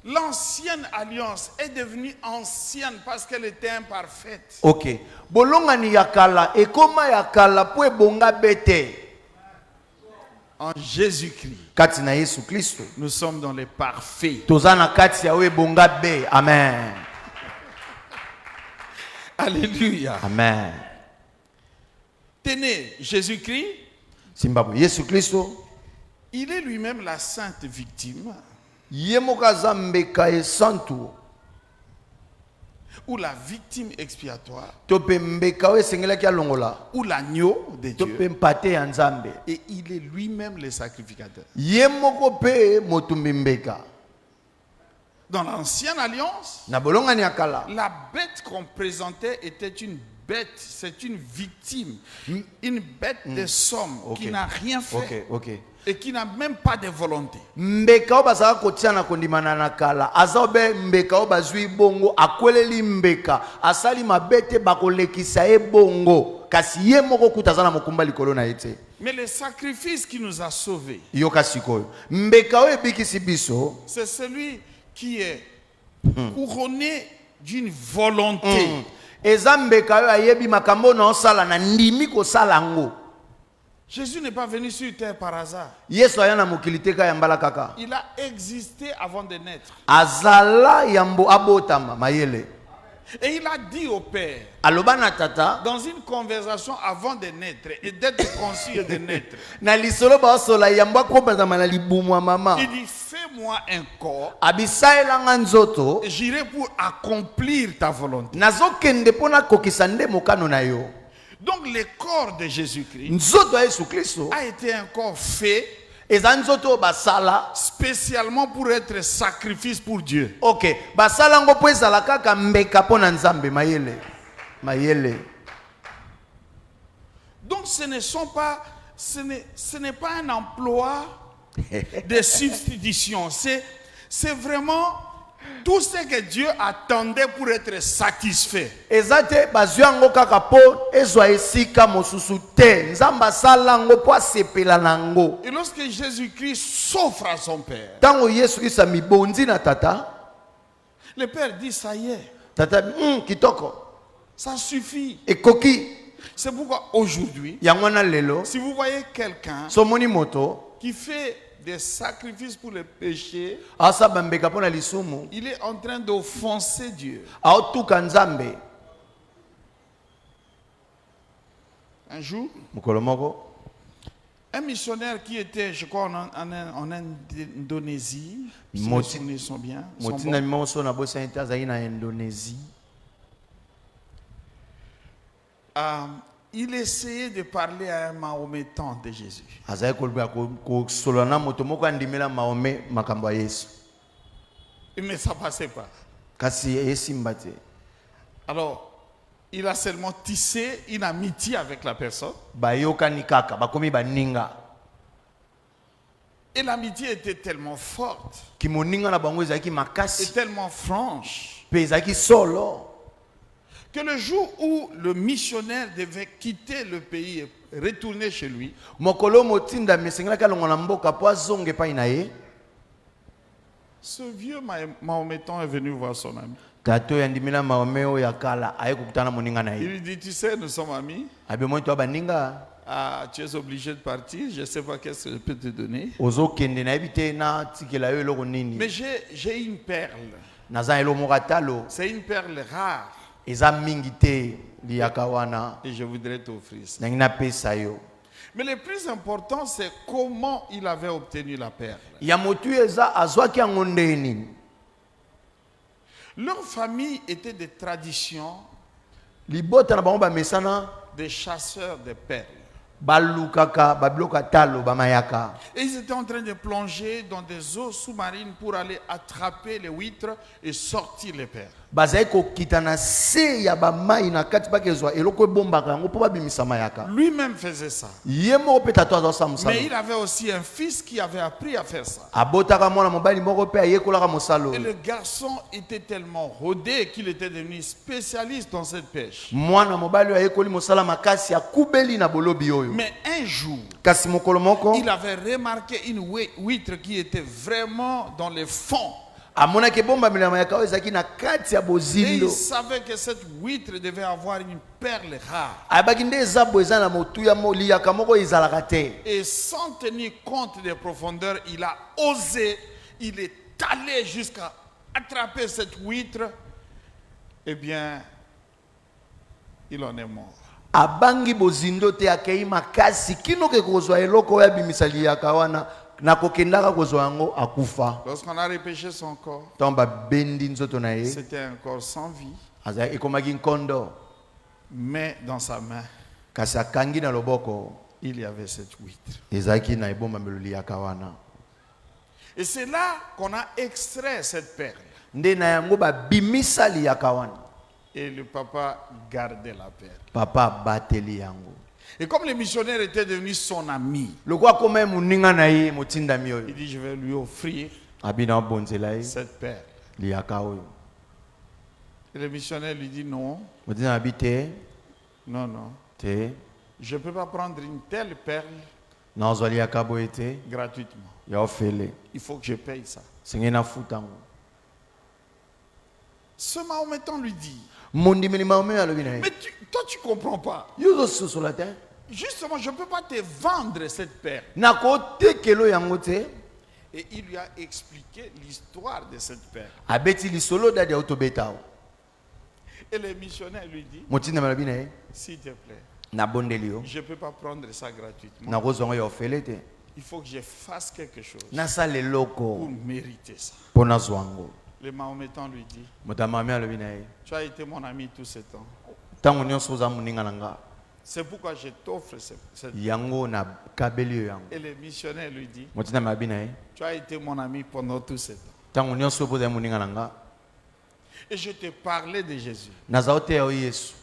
L'ancienne alliance est devenue ancienne parce qu'elle était imparfaite. Ok. Bolongani yakala ekoma yakala po ebonga bete. En Jésus-Christ, Kati na Yesu Kristo. nous sommes dans les parfaits. Tozana kati ya ebonga be. Amen. Alléluia. Amen. Tenez, Jésus-Christ, Zimbabwe. Yesu Kristo. il est lui-même la sainte victime Ye moka zambeka esantu. ou la victime expiatoire To pe mbeka oyo esengelaki alongola. ou l'agneau de To Dieu. pe mpate ya Nzambe. Et il est lui-même le sacrificateur. Ye moko pe motumbi mbeka. Dans l'ancienne alliance, Na bolongani ya kala. la bête qu'on présentait était une bête, c'est une victime, une bête de somme qui n'a rien fait et qui n'a même pas de volonté. Mbeka bazaka kotiana kondimana na kala azobe mbeka bazui bongo akweleli mbeka asali mabete bakolekisa e bongo kasi ye moko kutazana mokumba likolo na ete. Mais le sacrifice qui nous a sauvés, c'est celui qui est couronné d'une volonté. Jésus n'est pas venu sur terre par hasard. Il a existé avant de naître. Et il a dit au Père, dans une conversation avant de naître et d'être conçu et de naître, il dit, fais-moi un corps et j'irai pour accomplir ta volonté. Donc le corps de Jésus-Christ a été un corps fait spécialement pour être sacrifice pour Dieu. Ok. Basalango po ezala kaka mbeka pona nzambe mayele. Donc ce n'est pas un emploi de substitution. C'est vraiment tout ce que Dieu attendait pour être satisfait. Ezate bazuango kaka po ezwa esika mosusu te. Nzamba salango po asepela nango. Et lorsque Jésus-Christ s'offre à son Père, tango Yesu Christ mibondi na tata, le Père dit ça y est. Tata kitoko. Ça suffit. Et koki. C'est pourquoi aujourd'hui, si vous voyez quelqu'un qui fait des sacrifices pour le péché, il est en train d'offenser Dieu. Un jour, un missionnaire qui était, je crois, en Indonésie, si les souvenirs sont bien, il essayait de parler à un mahométan de Jésus. Mais ça ne passait pas. Alors, il a seulement tissé une amitié avec la personne. Et l'amitié était tellement forte et tellement franche que le jour où le missionnaire devait quitter le pays et retourner chez lui, ce vieux mahométan est venu voir son ami. Il lui dit, tu sais, nous sommes amis. Ah, tu es obligé de partir, je ne sais pas qu'est-ce que je peux te donner. Mais j'ai une perle. C'est une perle rare. Et je voudrais t'offrir ça. Mais le plus important, c'est comment il avait obtenu la perle. Leur famille était des traditions des chasseurs de perles. Et ils étaient en train de plonger dans des eaux sous-marines pour aller attraper les huîtres et sortir les perles. Lui-même faisait ça. Mais il avait aussi un fils qui avait appris à faire ça. Et le garçon était tellement rodé qu'il était devenu spécialiste dans cette pêche. Mais un jour, il avait remarqué une huître qui était vraiment dans le fond. Et il savait que cette huître devait avoir une perle rare. Et sans tenir compte des profondeurs, il a osé, il est allé jusqu'à attraper cette huître. Eh bien, il en est mort. Lorsqu'on a repêché son corps, c'était un corps sans vie, mais dans sa main, il y avait cette huître. Et c'est là qu'on a extrait cette perle. Et le papa gardait la perle. Papa bateli yango. Et comme le missionnaire était devenu son ami, Le quoi comme muninga na ye mutindami il oyo. dit je vais lui offrir Abina bonzela ye cette perle. liaka oyo. Et le missionnaire lui dit non, Mutina habite non, non. te Je ne peux pas prendre une telle perle na ozwa liaka boye te gratuitement. ya ofele. Il faut que je paye ça. Senge na futango. Ce Mahométan lui dit, Mondimeli maome alobi na ye. mais toi tu ne comprends pas. Yo sosola te. Justement, je ne peux pas te vendre cette perle. Na ko tekelo yango te. Et il lui a expliqué l'histoire de cette perle. Abeti lisolo dadi ya otobeta. Et le missionnaire lui dit, Mutinda alobi na ye. s'il te plaît, Na bondeli yo. je ne peux pas prendre ça gratuitement. Na kozwa ya ofele te. Il faut que je fasse quelque chose Nasala pour eloko mériter ça. pona zwango. Le Mahométan lui dit, Motamami alobi na ye. tu as été mon ami tout ce temps. Tango nyonso oza moninga na nga. C'est pourquoi je t'offre cette... Yango na kabeli yo yango. Et le missionnaire lui dit, Motinda mabi na ye. tu as été mon ami pendant tout ce temps. Tango nyonso boza moninga na nga. Et je te parlais de Jésus. Nazao te ya Yesu.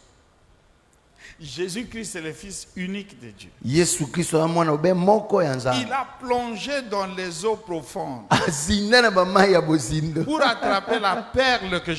Jésus-Christ est le Fils unique de Dieu. Yesu Kristo ya mwana obe moko ya Nzambe. Il a plongé dans les eaux profondes Azinda na bamai ya bozindo. pour attraper la perle que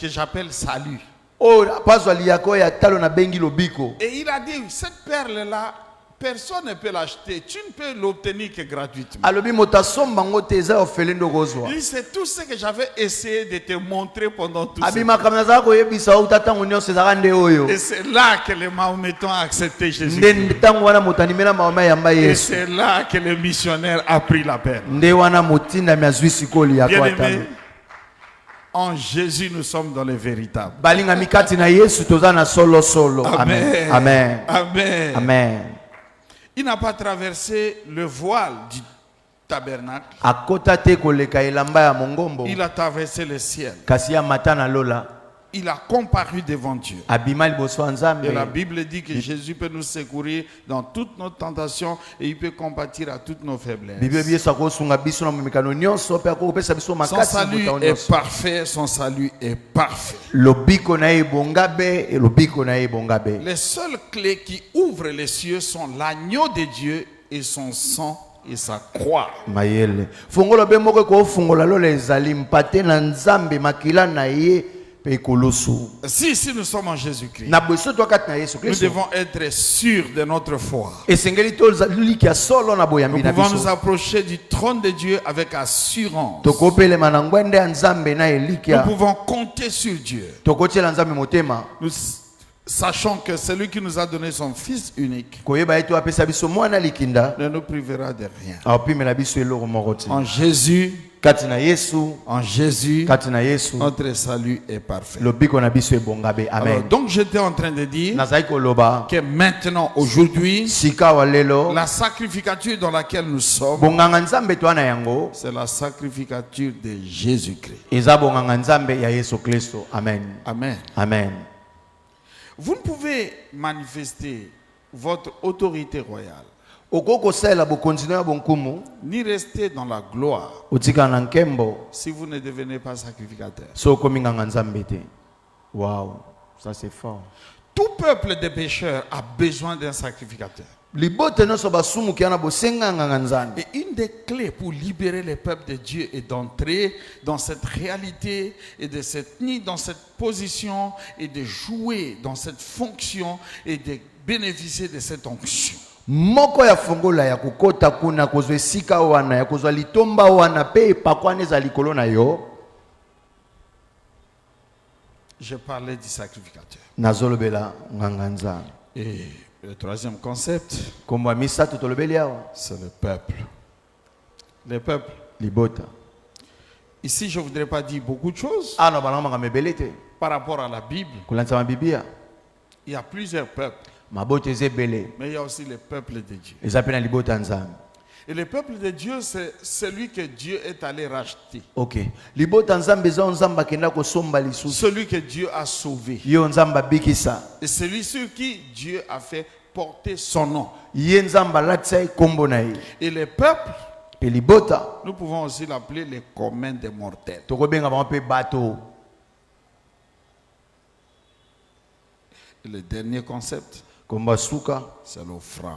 j'appelle salut. Oh, pazwa liyako ya talo na bengi lobiko. Et il a dit, cette perle-là, personne ne peut l'acheter. Tu ne peux l'obtenir que gratuitement. Alobi motasomba ngo te eza ofele ndo kozwa. Il dit, c'est tout ce que j'avais essayé de te montrer pendant tout ce Abi temps. makamna za ko yebisa utatango nyonso ezaka nde oyo. Et c'est là que les Mahométans ont accepté Jésus. Nde tango wana motanimela mama yamba Et Yesu. c'est là que le missionnaire a pris la perle. Nde wana motinda miazwi sikoli ya Bien kwa aimé, talo. en Jésus, nous sommes dans les véritables. Balinga mikati na Yesu toza na solo solo. Amen. Amen. Amen. Amen. Il n'a pas traversé le voile du tabernacle. Akota te koleka elamba ya mongombo. Il a traversé le ciel. Kasi ya matana lola. Il a comparu devant Dieu. Abima liboso ya Nzambe. Et la Bible dit que Jésus peut nous secourir dans toutes nos tentations et il peut compatir à toutes nos faiblesses. Bible biso akosunga biso na momekano nyonso pe akopesa biso Son makasi salut motao est nyonso. parfait, son salut est parfait. Lobiko na ye bongabe et lobiko na ye bongabe. Les seules clés qui ouvrent les cieux sont l'agneau de Dieu et son sang et sa croix. Mayele. Fungolo be moko ko fungola lola ezali mpate na Nzambe makila na ye pe kolosu. Si nous sommes en Jésus-Christ, Na boso to kati na Yesu nous Kristo. devons être sûrs de notre foi. Esengeli to liki ya solo na boyambi Nous na pouvons nous biso. approcher du trône de Dieu avec assurance. Tokopelema na ngwende ya Nzambe na eliki Nous ya. pouvons compter sur Dieu. Tokotiela Nzambe motema. Nous sachons que celui qui nous a donné son Fils unique Koyeba eto apesa biso mwana likinda. ne nous privera de rien. Apimela biso eloko moko te. En Jésus, Kati na Yesu. en Jésus, Kati na Yesu. notre salut est parfait. Lobiko na biso ebongabe. Alors, Amen. donc j'étais en train de dire Nazai koloba. que maintenant, aujourd'hui, Sika wa lelo. la sacrificature dans laquelle nous sommes, Bonganga Nzambe to ana yango. c'est la sacrificature de Jésus-Christ. Eza bonganga Nzambe ya Yesu Kristo. Amen. Amen. Amen. Vous ne pouvez manifester votre autorité royale Okoko sala bokonzi na bonkumu. ni rester dans la gloire Utika na nkembo. si vous ne devenez pas sacrificateur. So kominganga Nzambe te. Wow. Ça c'est fort. Tout peuple de pécheurs a besoin d'un sacrificateur. Libote noso basumu kiana bosenga nganga Nzambe. Et une des clés pour libérer les peuples de Dieu est d'entrer dans cette réalité et de se tenir dans cette position et de jouer dans cette fonction et de bénéficier de cette onction. Moko ya fongola ya kokota kuna kozwe esika wana ya kozwa litomba wana pe epakwana eza likolo na yo. Je parlais du sacrificateur. Nazolobela nganga Nzambe. Et le troisième concept, Kombo ya misato tolobeli awa. c'est le peuple. Le peuple. Libota. Ici, je ne voudrais pas dire beaucoup de choses Ano banamanga mebele te. par rapport à la Bible. Kulanza mabibia. Il y a plusieurs peuples, Mabote ezebele. mais il y a aussi le peuple de Dieu. Eza pe na libota Nzambe. Et le peuple de Dieu, c'est celui que Dieu est allé racheter. Ok. Libota Nzambe eza Nzambe akenda kosomba lisusu. Celui que Dieu a sauvé. Yo Nzambe bikisa. Et celui sur qui Dieu a fait porter son nom. Ye Nzambe alatisa kombo na ye. Et le peuple, Pe libota nous pouvons aussi l'appeler les communs des mortels. tokobenga bango pe bato. Et le dernier concept, komba suka c'est l'offrande.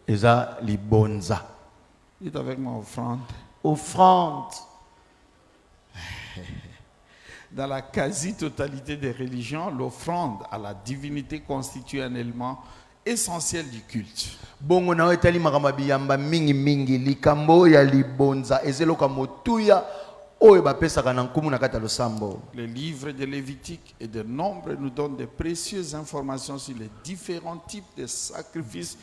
eza libonza. Dites avec moi offrande. Offrande. Dans la quasi-totalité des religions, l'offrande à la divinité constitue un élément essentiel du culte. Bongo na etali makambo biyamba mingi mingi likambo ya libonza ezeloka motuya oyo bapesaka na nkumu na kati ya losambo. Le livre de Lévitique et de Nombre nous donne de précieuses informations sur les différents types de sacrifices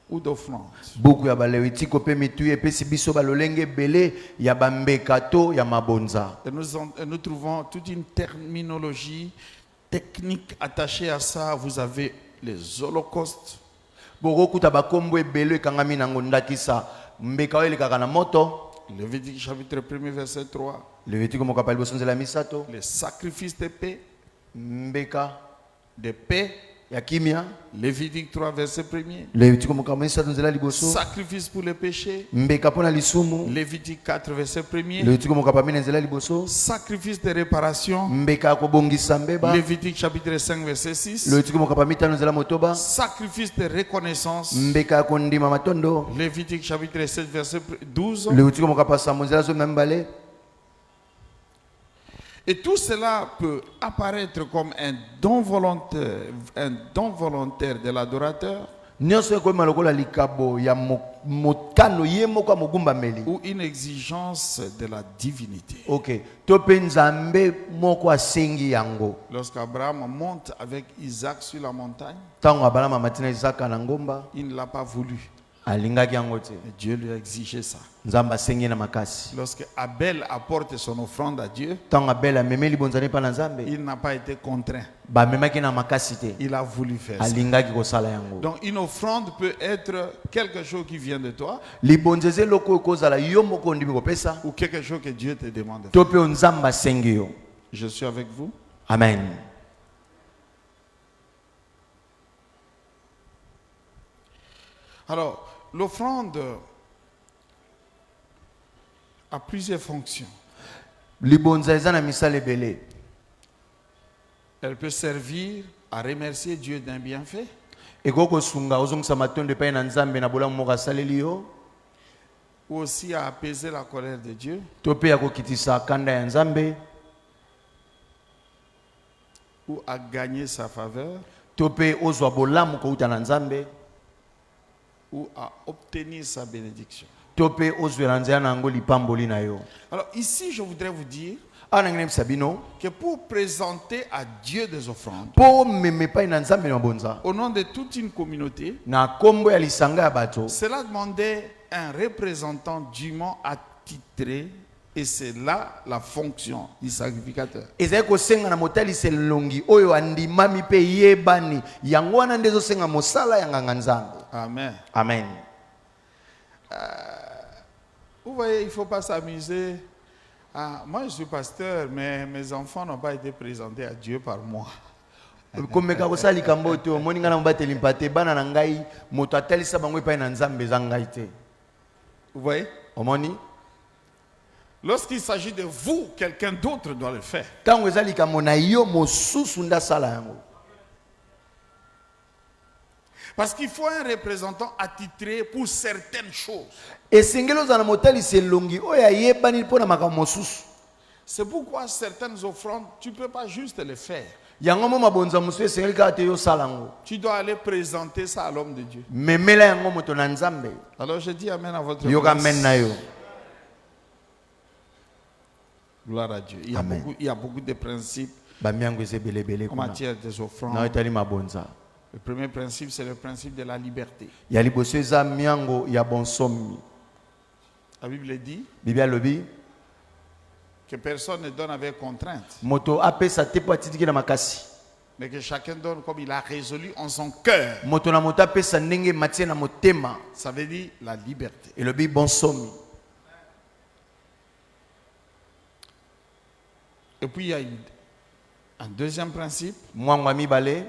ou d'offrandes. Buku ya balewitiko pe mituya epesi biso balolenge bele ya bambekato ya mabonza. Et nous trouvons toute une terminologie technique attachée à ça. Vous avez les holocaustes, Bokokuta bakombo ebele ekangami nango ndakisa mbeka oyo elekaka na moto. Lévitique chapitre 1 verset 3, Levitiko mokapa liboso nzela misato. les sacrifices de paix, Mbeka de paix, ya kimia. Lévitique 3 verset 1er, Levitiko mokapa misato nzela liboso. sacrifice pour le péché, Mbeka pona lisumu. Lévitique 4 verset 1er, Levitiko mokapa mina nzela liboso. sacrifice de réparation, Mbeka kobongisa mbeba. Lévitique chapitre 5 verset 6, Levitiko mokapa mitano nzela motoba. sacrifice de reconnaissance, Mbeka kondima matondo. Lévitique chapitre 7 verset 12. Levitiko mokapa sambo nzela zo mbale. Et tout cela peut apparaître comme un don volontaire de l'adorateur Nyonso ekoma lokola likabo ya motano ye moko ya mogumbameli. ou une exigence de la divinité. Ok. To pe nzambe moko asengi yango. Lorsqu'Abraham monte avec Isaac sur la montagne, Tango abalama matina Isaka na ngomba il ne l'a pas voulu. alingaki yango te. Et Dieu lui a exigé ça. Nzambe asengi na makasi. Lorsque Abel apporte son offrande à Dieu, Tango Abel amemeli bonzani pa na Nzambe il n'a pas été contraint. bamemaki na makasi te. Il a voulu faire ça. Alingaki kosala yango. Donc une offrande peut être quelque chose qui vient de toi Libonzeze loko ekozala yo moko ndimi kopesa ou quelque chose que Dieu te demande de faire. to pe Nzambe asengi yo. Je suis avec vous. Amen. Alors, l'offrande a plusieurs fonctions. Libonza eza na misala ebele. Elle peut servir à remercier Dieu d'un bienfait. Ekoko sunga ozongisa matondo epai na Nzambe na bolamu moko asaleli yo. Ou aussi à apaiser la colère de Dieu. To pe ya kokitisa kanda ya Nzambe. Ou à gagner sa faveur. To pe ozwa bolamu kouta na Nzambe. Ou à obtenir sa bénédiction. To pe ozwela nzela na yango lipamboli na yo. Alors ici, je voudrais vous dire Ana ngene sabino que pour présenter à Dieu des offrandes, po meme pai na Nzambe na bonza au nom de toute une communauté, na kombo ya lisanga ya bato. cela demandait un représentant dûment attitré, et c'est là la fonction du sacrificateur. Ezali kosenga na motalisi elongi oyo andimami pe yebani yango wana ndezo senga mosala ya nganga Nzambe. Amen. Amen. Vous voyez, il ne faut pas s'amuser. Ah, moi, je suis pasteur, mais mes enfants n'ont pas été présentés à Dieu par moi. Komeka kosala likambo te omoni ngana mbateli mpate bana na ngai moto atalisa bango epai na Nzambe eza ngai te. Vous voyez? Omoni Lorsqu'il s'agit de vous, quelqu'un d'autre doit le faire. tango eza likambo na yo mosusu ndasala yango. Parce qu'il faut un représentant attitré pour certaines choses. Esengeli ozala na motalisi elongi oyo ayebani mpo na makambo mosusu. C'est pourquoi certaines offrandes, tu ne peux pas juste les faire. Yango mo mabonza mosusu esengeli kaka te yo sala yango. Tu dois aller présenter ça à l'homme de Dieu. Memela yango moto na Nzambe. Alors je dis amen à votre Yoka place. amen na yo. Gloire à Dieu. Amen. Il y a beaucoup de principes Bamiango eza ebele en kuna. matière des Na offrandes. etali mabonza. Le premier principe, c'est le principe de la liberté. Ya liboso eza miango ya bonsomi. La Bible dit Biblia lobi que personne ne donne avec contrainte, moto apesa te po atitiki na makasi. mais que chacun donne comme il a résolu en son cœur. Moto na moto apesa ndenge matie na motema. Ça veut dire la liberté. Elobi bonsomi. Et puis il y a un deuxième principe, Mwango mibale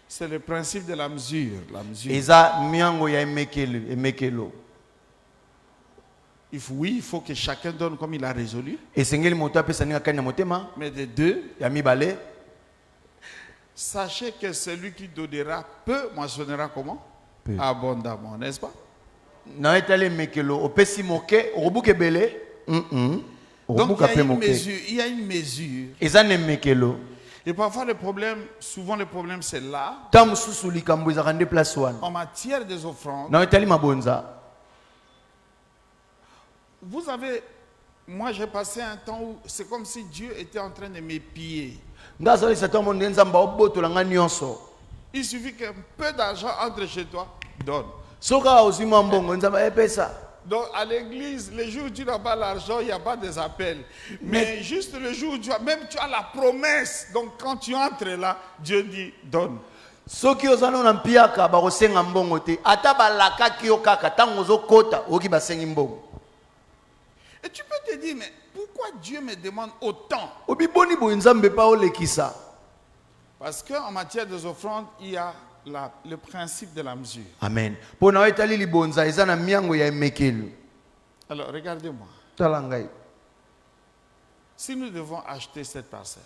c'est le principe de la mesure. La mesure. eza miango ya emekelo. Oui, il faut que chacun donne comme il a résolu, Esengeli moto apesa ndenge kani na motema mais de deux, ya mibale Sachez que celui qui donnera peu moissonnera comment? Peu. Abondamment, n'est-ce pas? Na etale mekelo opesi moke obuke bele. Donc il y a une mesure. Eza ne mekelo. Et parfois souvent le problème c'est là. Tam susu likambo ezaka nde place wana. En matière des offrandes. Na etali mabonza. Vous avez, moi j'ai passé un temps où c'est comme si Dieu était en train de m'épier. Il suffit qu'un peu d'argent entre chez toi, donne. Donc à l'église, les jours où tu n'as pas l'argent, il n'y a pas des appels. Mais juste le jour où tu as la promesse. Donc quand tu entres là, Dieu dit donne. Et tu peux te dire, mais pourquoi Dieu me demande autant? Parce qu'en matière des offrandes, il y a le principe de la mesure. Amen. Alors regardez-moi. Si nous devons acheter cette parcelle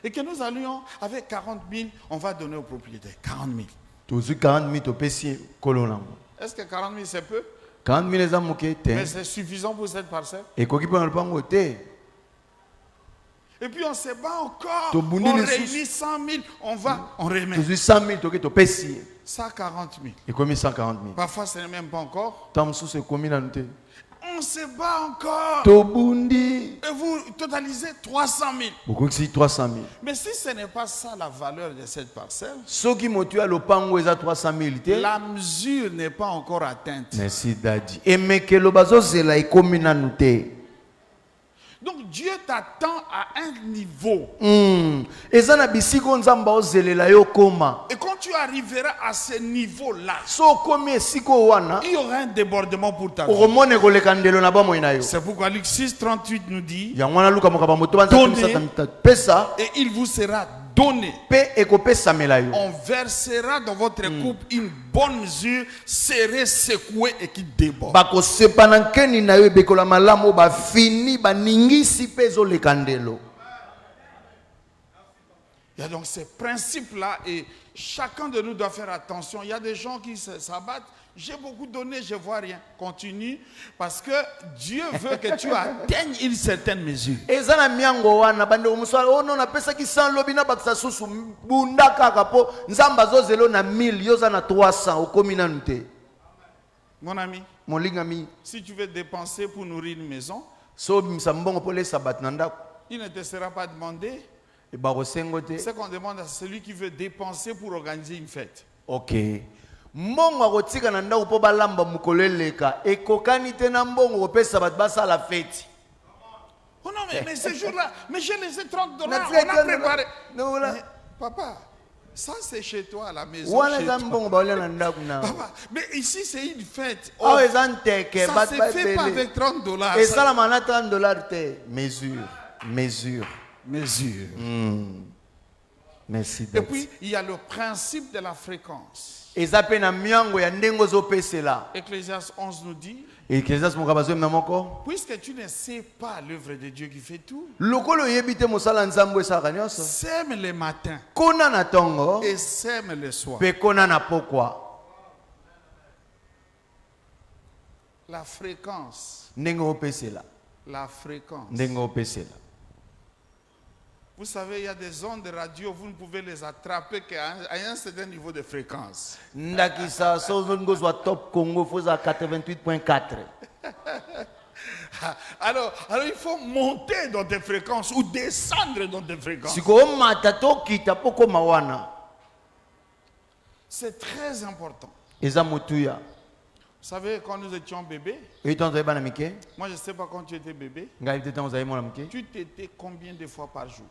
et que nous allions avec 40 000, on va donner au propriétaire 40 000. Est-ce que 40 000 c'est peu? 40 000 mais c'est suffisant pour cette parcelle? Et puis on se bat encore. On réunit 100 000, on remet. 100 000, 140 000. 140 000. Parfois ce n'est même pas encore. On se bat encore. Et vous totalisez 300 000. 300 000. Mais si ce n'est pas ça la valeur de cette parcelle, la mesure n'est pas encore atteinte. Merci Daddy. Donc Dieu t'attend à un niveau. Et quand tu arriveras à ce niveau-là, il y aura un débordement pour ta vie. C'est pourquoi Luc 6, 38 nous dit, donnez, et il vous sera donné. On versera dans votre coupe une bonne mesure, serrée, secouée et qui déborde. Il y a donc ces principes-là et chacun de nous doit faire attention. Il y a des gens qui s'abattent. J'ai beaucoup donné, je ne vois rien. Continue parce que Dieu veut que tu atteignes une certaine mesure. Mon ami, si tu veux dépenser pour nourrir une maison, il ne te sera pas demandé. C'est qu'on demande à celui qui veut dépenser pour organiser une fête. Ok. Mbongo akotika na ndako po balamba mukolo eleka ekokani te na mbongo opesa bat basa la fête. Oh non mais ce jour-là, mais j'ai laissé 30 $, on a préparé. Mais, papa, ça c'est chez toi à la maison. Chez toi. Papa, mais ici c'est une fête. Oh, ça ne se fait pas avec 30 $. Et ça la mana 30 $ te. Mesure. Merci. Et puis il y a le principe de la fréquence. Ecclésiaste 11 nous dit, puisque tu ne sais pas l'œuvre de Dieu qui fait tout, sème le matin et sème le soir. La fréquence. La fréquence. Vous savez, il y a des ondes de radio, vous ne pouvez les attraper qu'à un certain niveau de fréquence. Alors il faut monter dans des fréquences ou descendre dans des fréquences. C'est très important. Vous savez, quand nous étions bébés, moi je ne sais pas quand tu étais bébé, tu t'étais combien de fois par jour?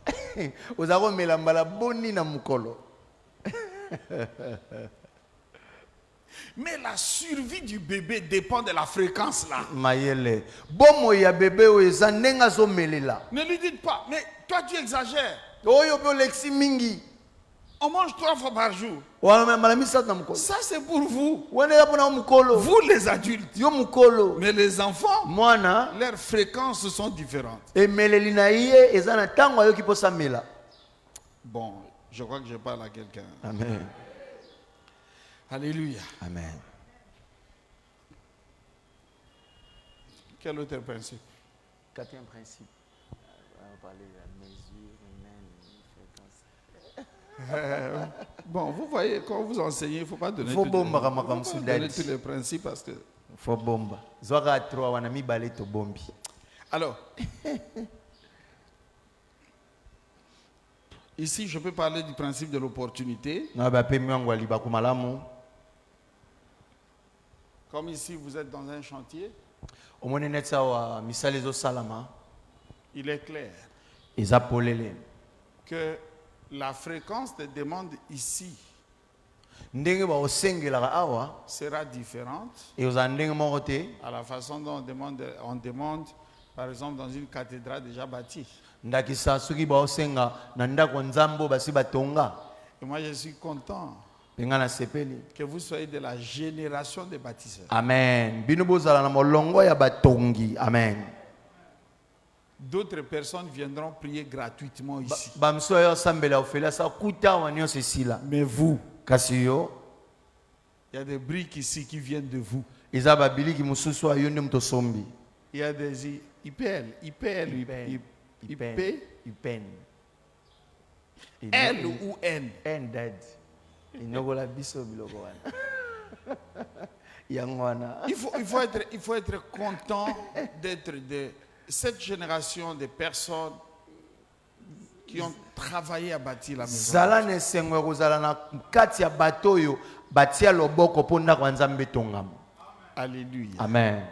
Mais la survie du bébé dépend de la fréquence là. Ne lui dites pas, mais toi tu exagères. On mange 3 fois par jour. Ça, c'est pour vous. Vous, les adultes. Mais les enfants, leurs fréquences sont différentes. Bon, je crois que je parle à quelqu'un. Amen. Alléluia. Amen. Quel autre principe? Quatrième principe. On va parler de la mesure humaine, fréquence. Bon, vous voyez, quand vous enseignez, il ne faut pas donner tous les principes parce que... Faut bomba. Alors, ici, je peux parler du principe de l'opportunité. Comme ici, vous êtes dans un chantier. Il est clair que la fréquence des demandes ici sera différente à la façon dont on demande, par exemple, dans une cathédrale déjà bâtie. Et moi, je suis content que vous soyez de la génération des bâtisseurs. Amen. Amen. D'autres personnes viendront prier gratuitement ici. Mais vous, il y a des briques ici qui viennent de vous. Il y a des IPL, L ou N. Il faut être content d'être de cette génération de personnes qui ont travaillé à bâtir la maison. Alléluia. Amen.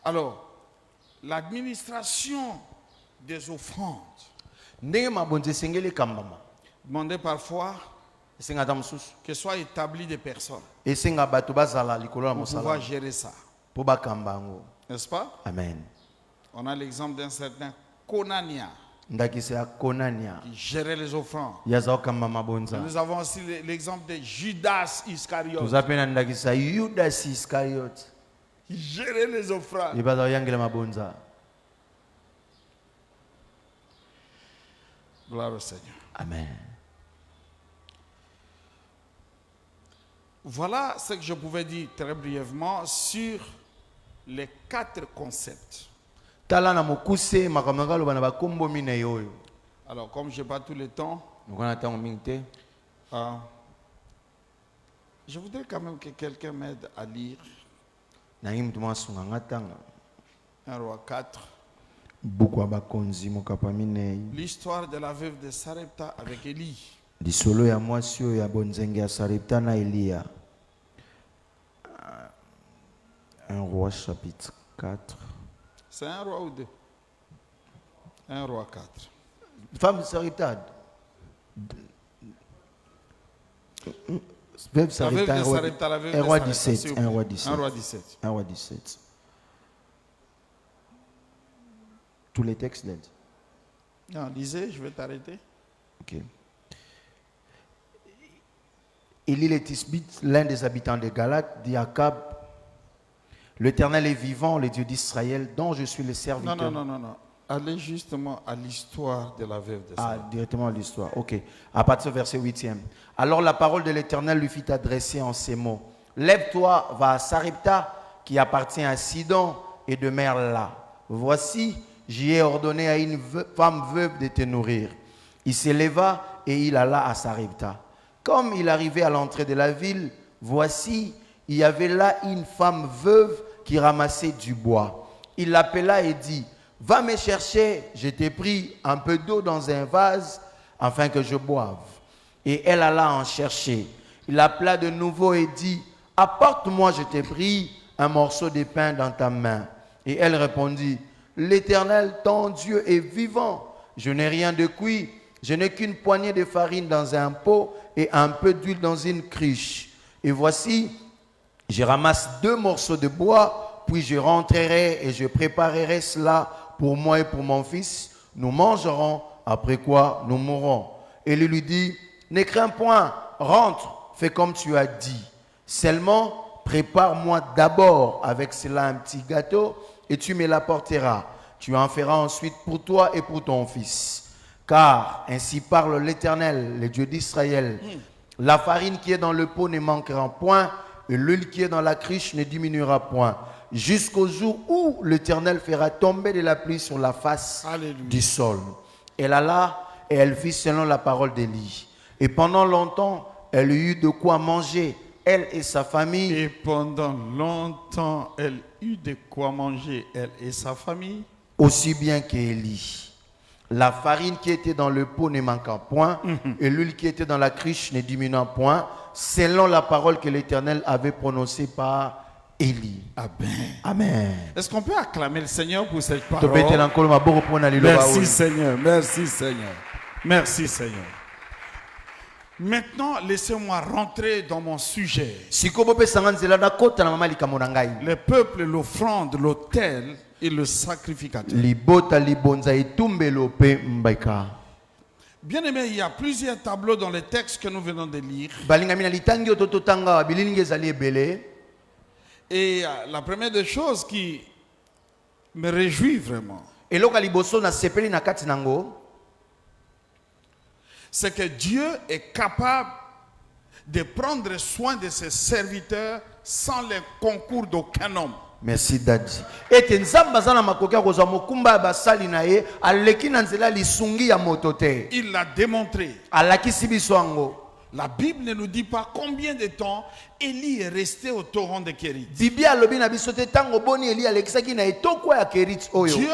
Alors, l'administration des offrandes. Demandez parfois que soient établies des personnes pour pouvoir gérer ça. N'est-ce pas? Amen. On a l'exemple d'un certain Konania qui gérait les offrandes. Nous avons aussi l'exemple de Judas Iscariote qui gérait les offrandes. Gloire au Seigneur. Amen. Voilà ce que je pouvais dire très brièvement sur les 4 concepts. Alors, comme je n'ai pas tout le temps, je voudrais quand même que quelqu'un m'aide à lire 1 Roi 4. L'histoire de la veuve de Sarepta avec Élie. Lisolo ya mwasi oyo ya bonzenge ya Sarepta na Elia. 1 Roi chapitre 4. C'est 1 Roi ou 2? 1 Roi 4. Femme de Sarepta. Veuve Sarepta, 1 Roi 17. 1 Roi 17. 1 Roi 17. 1 Roi 17. Tous les textes l'aident. Non, lisez, je vais t'arrêter. Ok. Élie le Tisbite, l'un des habitants de Galate, dit à Akab: L'Éternel est vivant, le Dieu d'Israël, dont je suis le serviteur. Non. Allez justement à l'histoire de la veuve de Sarepta. Directement à l'histoire. Ok. À partir du verset 8e. Alors la parole de l'Éternel lui fit adresser en ces mots: Lève-toi, va à Sarepta, qui appartient à Sidon, et demeure là. Voici, j'y ai ordonné à une femme veuve de te nourrir. Il s'éleva et il alla à Sarepta. Comme il arrivait à l'entrée de la ville, voici, il y avait là une femme veuve qui ramassait du bois. Il l'appela et dit: Va me chercher, je t'ai pris un peu d'eau dans un vase afin que je boive. Et elle alla en chercher. Il l'appela de nouveau et dit: Apporte-moi, je t'ai pris, un morceau de pain dans ta main. Et elle répondit: L'Éternel, ton Dieu, est vivant. Je n'ai rien de cuit. Je n'ai qu'une poignée de farine dans un pot et un peu d'huile dans une cruche. Et voici, je ramasse 2 morceaux de bois, puis je rentrerai et je préparerai cela pour moi et pour mon fils. Nous mangerons, après quoi nous mourrons. Élie lui dit, ne crains point, rentre, fais comme tu as dit. Seulement, prépare-moi d'abord avec cela un petit gâteau et tu me l'apporteras. Tu en feras ensuite pour toi et pour ton fils. Car ainsi parle l'Éternel, le Dieu d'Israël. La farine qui est dans le pot ne manquera point et l'huile qui est dans la cruche ne diminuera point. Jusqu'au jour où l'Éternel fera tomber de la pluie sur la face du sol. Elle alla et elle fit selon la parole d'Élie. Et pendant longtemps, elle eut de quoi manger, elle et sa famille. Et pendant longtemps, elle eut de quoi manger, elle et sa famille. Aussi bien qu'Élie. La farine qui était dans le pot ne manqua point, et l'huile qui était dans la cruche ne diminua point, selon la parole que l'Éternel avait prononcée par Élie. Amen. Amen. Est-ce qu'on peut acclamer le Seigneur pour cette parole? Merci Merci Seigneur, merci Seigneur, merci Seigneur. Maintenant, laissez-moi rentrer dans mon sujet. Le peuple, l'offrande, l'autel et le sacrificateur. Bien aimé, il y a plusieurs tableaux dans les textes que nous venons de lire. Et la première des choses qui me réjouit vraiment, c'est que Dieu est capable de prendre soin de ses serviteurs sans le concours d'aucun homme. Merci Daddy. Et nzamba zana makokia kozwa mokumba basali na ye aleki na nzela lisungi ya motote. Il l'a démontré. Alakisi biso yango. La Bible ne nous dit pas combien de temps Élie est resté au torrent de Kérit. Dieu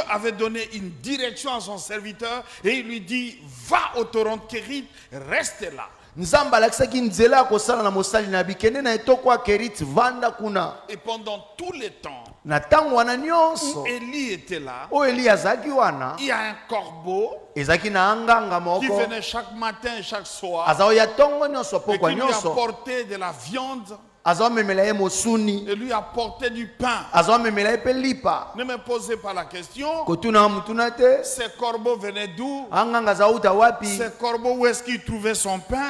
avait donné une direction à son serviteur et il lui dit, va au torrent de Kérit, reste là. Et pendant tout le temps où Élie était là, il y a un corbeau qui venait chaque matin et chaque soir et qui lui apportait de la viande et lui apportait du pain. Ne me posez pas la question. Ce corbeau venait d'où? Ce corbeau, où est-ce qu'il trouvait son pain?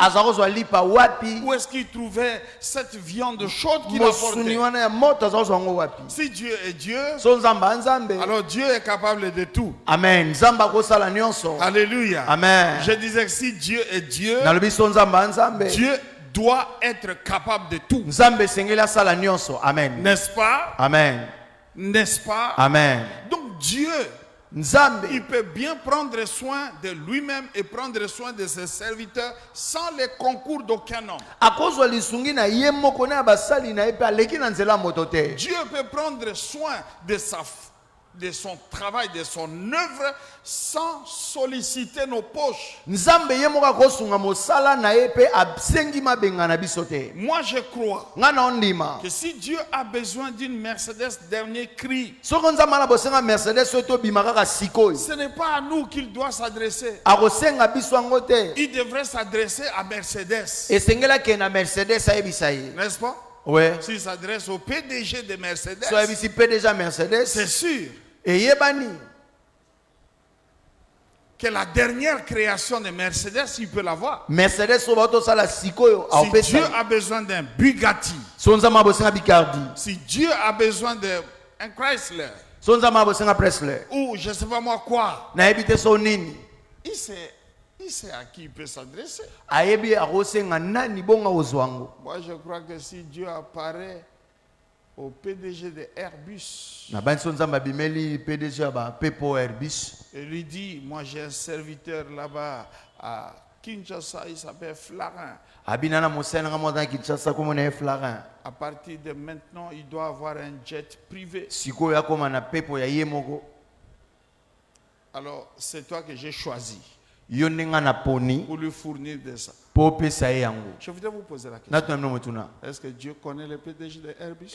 Où est-ce qu'il trouvait cette viande chaude qu'il apportait? Si Dieu est Dieu, alors Dieu est capable de tout. Amen. Alléluia. Amen. Je disais que si Dieu est Dieu, Dieu doit être capable de tout. Amen. N'est-ce pas? Amen. N'est-ce pas? Amen. Donc Dieu, il peut bien prendre soin de lui-même et prendre soin de ses serviteurs sans le concours d'aucun homme. Dieu peut prendre soin de son travail, de son œuvre, sans solliciter nos poches. Moi, je crois que si Dieu a besoin d'une Mercedes dernier cri, ce n'est pas à nous qu'il doit s'adresser. Il devrait s'adresser à Mercedes. N'est-ce pas? Ouais. S'il s'adresse au PDG de Mercedes, c'est sûr que la dernière création de Mercedes, il peut l'avoir. Si Dieu a besoin d'un Bugatti, si Dieu a besoin d'un Chrysler, ou je ne sais pas moi quoi, il sait à qui il peut s'adresser. Moi, je crois que si Dieu apparaît au PDG de Airbus et lui dit, moi j'ai un serviteur là-bas à Kinshasa, il s'appelle Flarin. À partir de maintenant, il doit avoir un jet privé. Alors, c'est toi que j'ai choisi pour lui fournir de ça. Je voudrais vous poser la question. Est-ce que Dieu connaît le PDG de Airbus?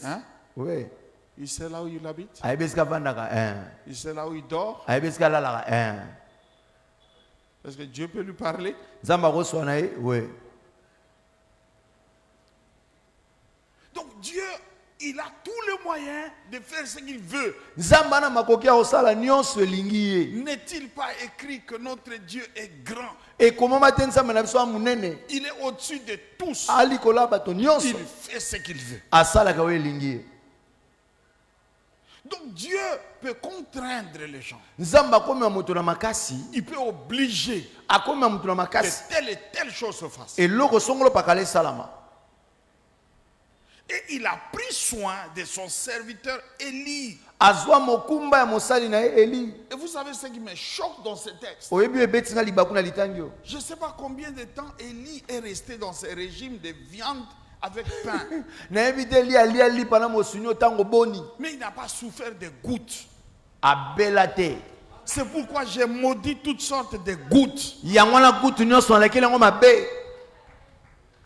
Hein? Oui. Il sait là où il habite? Il sait là où il dort? Est-ce que Dieu peut lui parler? Oui. Donc Dieu, il a tous les moyens de faire ce qu'il veut. Nzamba na makoki ya kosala nyonso elingi ye. N'est-il pas écrit que notre Dieu est grand? Et comment matin nzamba na biso amunene? Il est au-dessus de tous. Ali kola bato nyonso. Il fait ce qu'il veut. Asala ka we elingi ye. Donc Dieu peut contraindre les gens. Nzamba komi moto na makasi. Il peut obliger Akomi moto na makasi. que telle et telle chose se fasse. Et loko songolo pakale salama. Et il a pris soin de son serviteur Élie. Azwa mokumba ya mosali na Eli. Et vous savez ce qui me choque dans ce texte? Oyebi ebeti na libaku na litangio. Je ne sais pas combien de temps Élie est resté dans ce régime de viande avec pain. Na ebite Eli ali ali pana mosunyo tango boni. Mais il n'a pas souffert de gouttes. Abelate. C'est pourquoi j'ai maudit toutes sortes de gouttes. Yangwana kutu nyonso na lekele ngo mabe.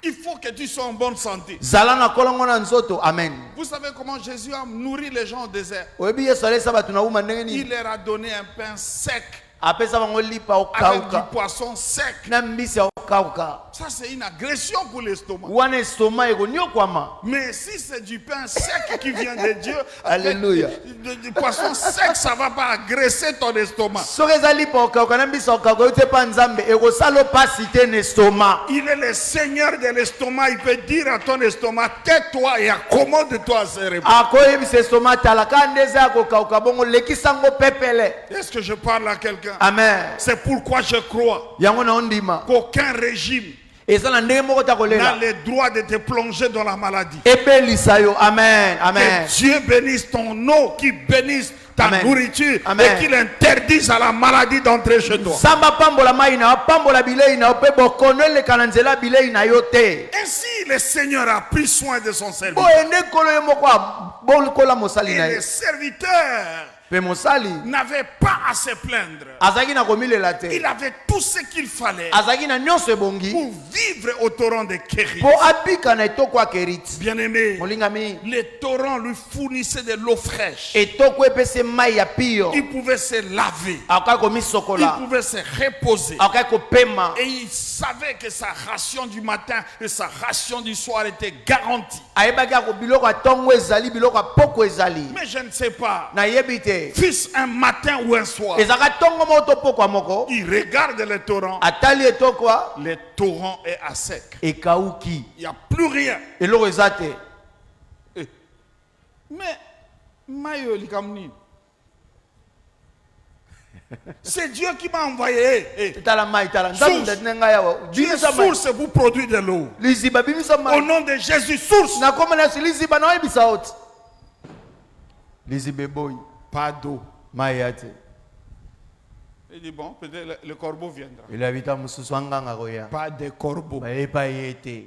Il faut que tu sois en bonne santé. Zala na kolongo na nzoto. Amen. Vous savez comment Jésus a nourri les gens au désert? Oyebi Yesu ale sabatu na uma ndenge Il ni. leur a donné un pain sec Apesa bango lipa avec du okauka. poisson sec. Na mbisi ya okauka. Ça, c'est une agression pour l'estomac. Wana estoma ego nyokwama. Mais si c'est du pain sec qui vient de Dieu, Alléluia. du poisson sec, ça ne va pas agresser ton estomac. Soki eza lipa okauka na mbisi ya okauka oyo te pa nzambe ekosala pasi te na estoma. Il est le Seigneur de l'estomac. Il peut dire à ton estomac, tais-toi et accommode-toi à ce repas. Akoyebisa estoma tala ka ndeza ya kokauka bongo lekisa ngo pepele. Est-ce que je parle à quelqu'un? Amen. C'est pourquoi je crois Yango na ondima. qu'aucun régime Eza na ndenge moko ta n'a kolela. le droit de te plonger dans la maladie. Ebelisa yo. Amen. Amen. Que Dieu bénisse ton eau, qu'il bénisse ta Amen. nourriture, Amen. et qu'il interdise à la maladie d'entrer chez toi. Samba pambola mai na pambola bilei na pe bokono eleka na nzela bilei na yo te. Ainsi, le Seigneur a pris soin de son serviteur. Boende kolo ye moko bolkola mosali Et na le ye. serviteur Pe mosali n'avait pas à se plaindre. azaki na komilela te. Il avait tout ce qu'il fallait Azaki na nyonso ebongi pour vivre au torrent de Kérit. po abika na etoko ya Kerit. Bien-aimé, Molingami les torrents lui fournissaient de l'eau fraîche. etoko epese mai ya pio. Il pouvait se laver. Akaka Il komisokola. pouvait se reposer. Akaka kopema. Et il savait que sa ration du matin et sa ration du soir était garantie. Ayebaki ako biloko ya tongo ezali biloko ya poko ezali. Mais je ne sais pas, Na yebi te. fils un matin ou un soir, Ezaka tongo moko to poko ya moko. il regarde le torrent. Atali etoko ya Le torrent est à sec. ekauki. Il n'y a plus rien. Eloko eza te. Mais, Mayo Likamni, c'est Dieu qui m'a envoyé. Tala mai tala. Source. Nzambe ndati nga yawa. Dieu est Bimisa mai. source pour produire de l'eau. Liziba bimisa Au mai. nom de Jésus, source. Na koma na liziba na yebisa ot. Lizibe boy. Pas d'eau. Mai yate. Il dit bon, peut-être le corbeau viendra. Il habita mususu anganga koya. Pas de corbeau. Ba epa yete.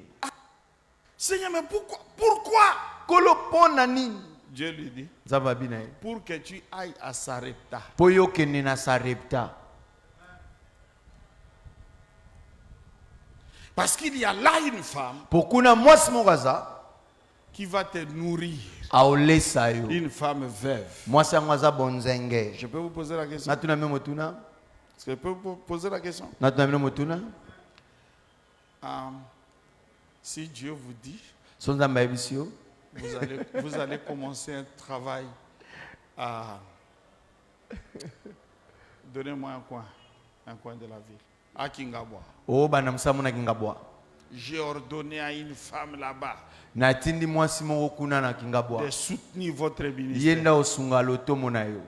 Seigneur, mais pourquoi? Kolo pona nini? Dieu lui dit, Nzambe abina ye. pour que tu ailles à Sarepta. Po yo kende na Sarepta. Parce qu'il y a là une femme Pokuna mwasi moko aza qui va te nourrir. aolesa yo. Une femme veuve. Mwasi yango aza bonzenge. Je peux vous poser la question? Natuna me motuna. Est-ce que je peux vous poser la question? Natuna me motuna. Si Dieu vous dit, So Nzambe ayebisi yo. vous allez commencer un travail à... Donnez-moi un coin de la ville. À Kingabwa. O bana msamu na Kingabwa. J'ai ordonné à une femme là-bas Natindi mwasi moko kuna na Kingabwa. de soutenir votre ministère Yenda osunga lotomo na yo.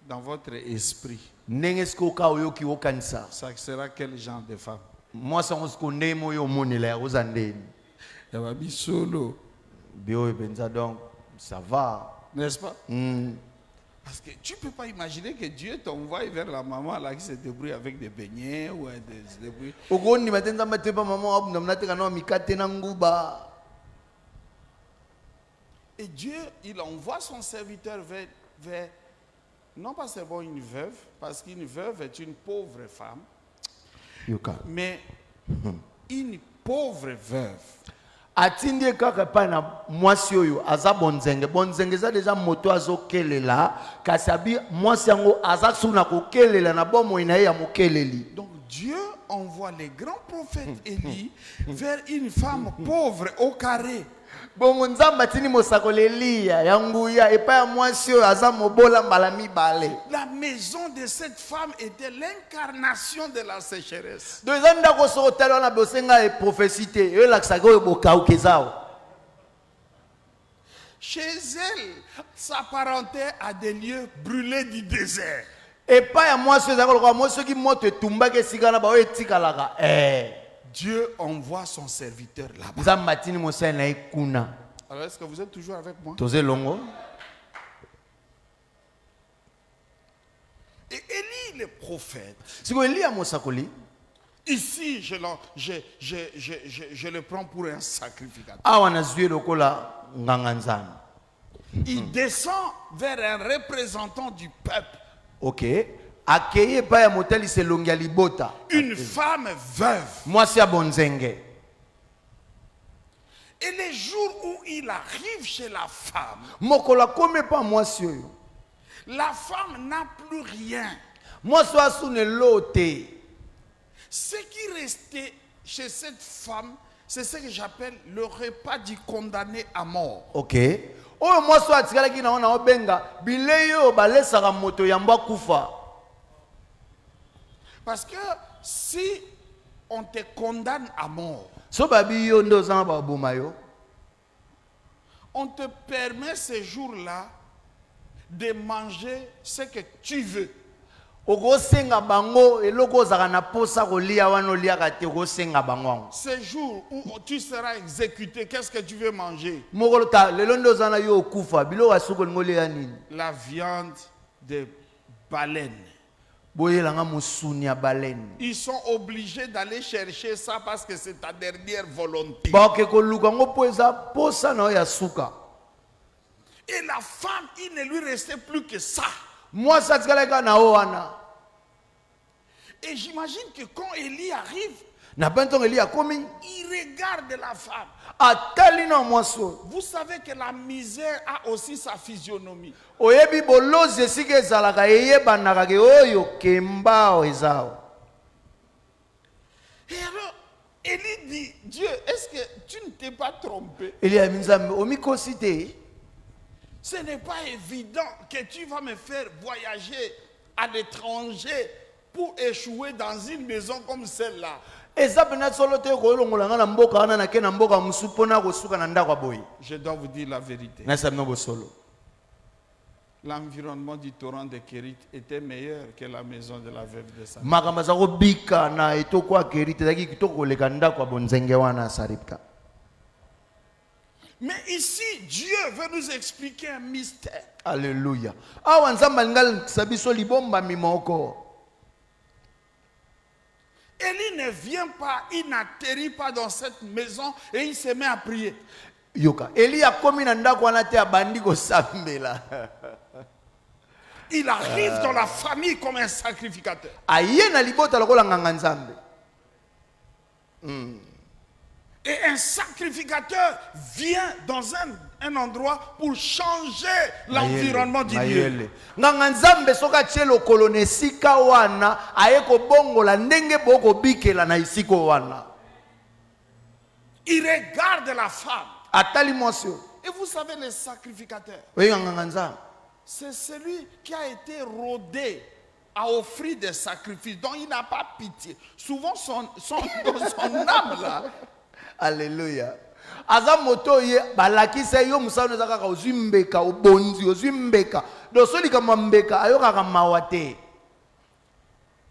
dans votre esprit. Ndenge siko ka oyoki okanisa. Ça sera quel genre de femme? Mwasi yango siko ndenge moyo omonela ya koza ndeni. Elle va bien solo. Bio ebenza donc ça va. N'est-ce pas? Mm. Parce que tu ne peux pas imaginer que Dieu t'envoie vers la maman là qui se débrouille avec des beignets ou des débrouille. Okondi matenza matepa mama abunda mnateka na mikate na nguba. Et Dieu, il envoie son serviteur vers non pas seulement une veuve, parce qu'une veuve est une pauvre femme, Yoka. mais une pauvre veuve. Atindi kaka pa na mwasi oyo aza bonzenge. Bonzenge eza deja moto azokelela kasi abi mwasi yango aza suna kokelela na bomo ina ye ya mokeleli. Donc Dieu envoie les grands prophètes Élie vers une femme pauvre au carré. Bongo nzambe atini mosakoli Eliya ya nguya epai ya mwasi oyo aza mobola mbala mibale. La maison de cette femme était l'incarnation de la sécheresse. Donc eza ndako soko otali wana bosenga e prophétie te oyo elakisaka oyo bokauka eza awa. Chez elle, s'apparentait à des lieux brûlés du désert. Epai ya mwasi oyo ezalaka lokola mwasi soki moto etumbaki esika na baoyo etikalaka. Dieu envoie son serviteur là-bas. Nzambe atini mosali na ye kuna. Alors, est-ce que vous êtes toujours avec moi? Toze longo. Et Élie, le prophète, Siko Eliya mosakoli. ici, je le prends pour un sacrificateur. Awa nazwi lokola nganga nzambe. Il descend vers un représentant du peuple. Ok. Akeye epai ya motali selongi ya libota. Une femme veuve. Mwasi ya bonzenge. Et les jours où il arrive chez la femme, Mokolo akomi epai ya mwasi oyo. la femme n'a plus rien. Mwasi oyo asuna elo te. Ce qui restait chez cette femme, c'est ce que j'appelle le repas du condamné à mort. Ok. Oyo mwasi oyo atikalaki na wana obenga bilei oyo balesaka moto yambo akufa. Parce que si on te condamne à mort, So babi yo nde oza na baboma yo. on te permet ces jours-là de manger ce que tu veux. Okosenga bango eloko ozaka na posa kolia wana oliaka te okosenga bango yango. Ces jours où tu seras exécuté, qu'est-ce que tu veux manger? Mokolo ta lelo nde oza na yo okufa biloko ya suko olingi olia nini? La viande de baleine. Boyelanga musuni ya balene. Ils sont obligés d'aller chercher ça parce que c'est ta dernière volonté. Baoke koluka ngo po eza posa na yo ya suka. Et la femme, il ne lui restait plus que ça. Mwasi atikalaka na o wana. Et j'imagine que quand Élie arrive, Na pentongo Eliya akomi il regarde la femme. atali na mwasi oyo. Vous savez que la misère a aussi sa physionomie. Oyebi bolozi esika ezalaka eyebanaka ke oyo kemba eza awa. Et alors, Élie dit, Dieu, est-ce que tu ne t'es pas trompé? Eliya minzambe omikosi te. Ce n'est pas évident que tu vas me faire voyager à l'étranger pour échouer dans une maison comme celle-là. Eza pena solo te kolongola nga na mboka wana na ke na mboka musu pona kosuka na ndako boye. Je dois vous dire la vérité. Na sabino bosolo. L'environnement du torrent de Kérit était meilleur que la maison de la veuve de Sarepta. Makambo za kobika na etoko akerite zaki kitoko koleka ndako bonzenge wana Sarepta. Mais ici, Dieu veut nous expliquer un mystère. Alléluia. Awa nzamba ngal sabiso libomba mimoko. Élie ne vient pas, il n'atterrit pas dans cette maison et il se met à prier. Yoka. Eliya komi na ndako wana te abandi kosambela. Il arrive dans la famille comme un sacrificateur. Aye na libota lokola nganga nzambe. Et un sacrificateur vient dans un endroit pour changer l'environnement du lieu. Nganga nzambe soka tie lokolo na esika wana aye kobongola ndenge boko bikela na esika wana. Il regarde la femme. Atali mwasi oyo. Et vous savez, le sacrificateur, Oyo nganga nzambe. c'est celui qui a été rodé à offrir des sacrifices dont il n'a pas pitié. Souvent, son âme là, Alléluia. Aza moto ye balakisa yo musano ezaka ka ozwi mbeka obonzi ozwi mbeka. Dosoli kama mbeka ayoka ka mawate.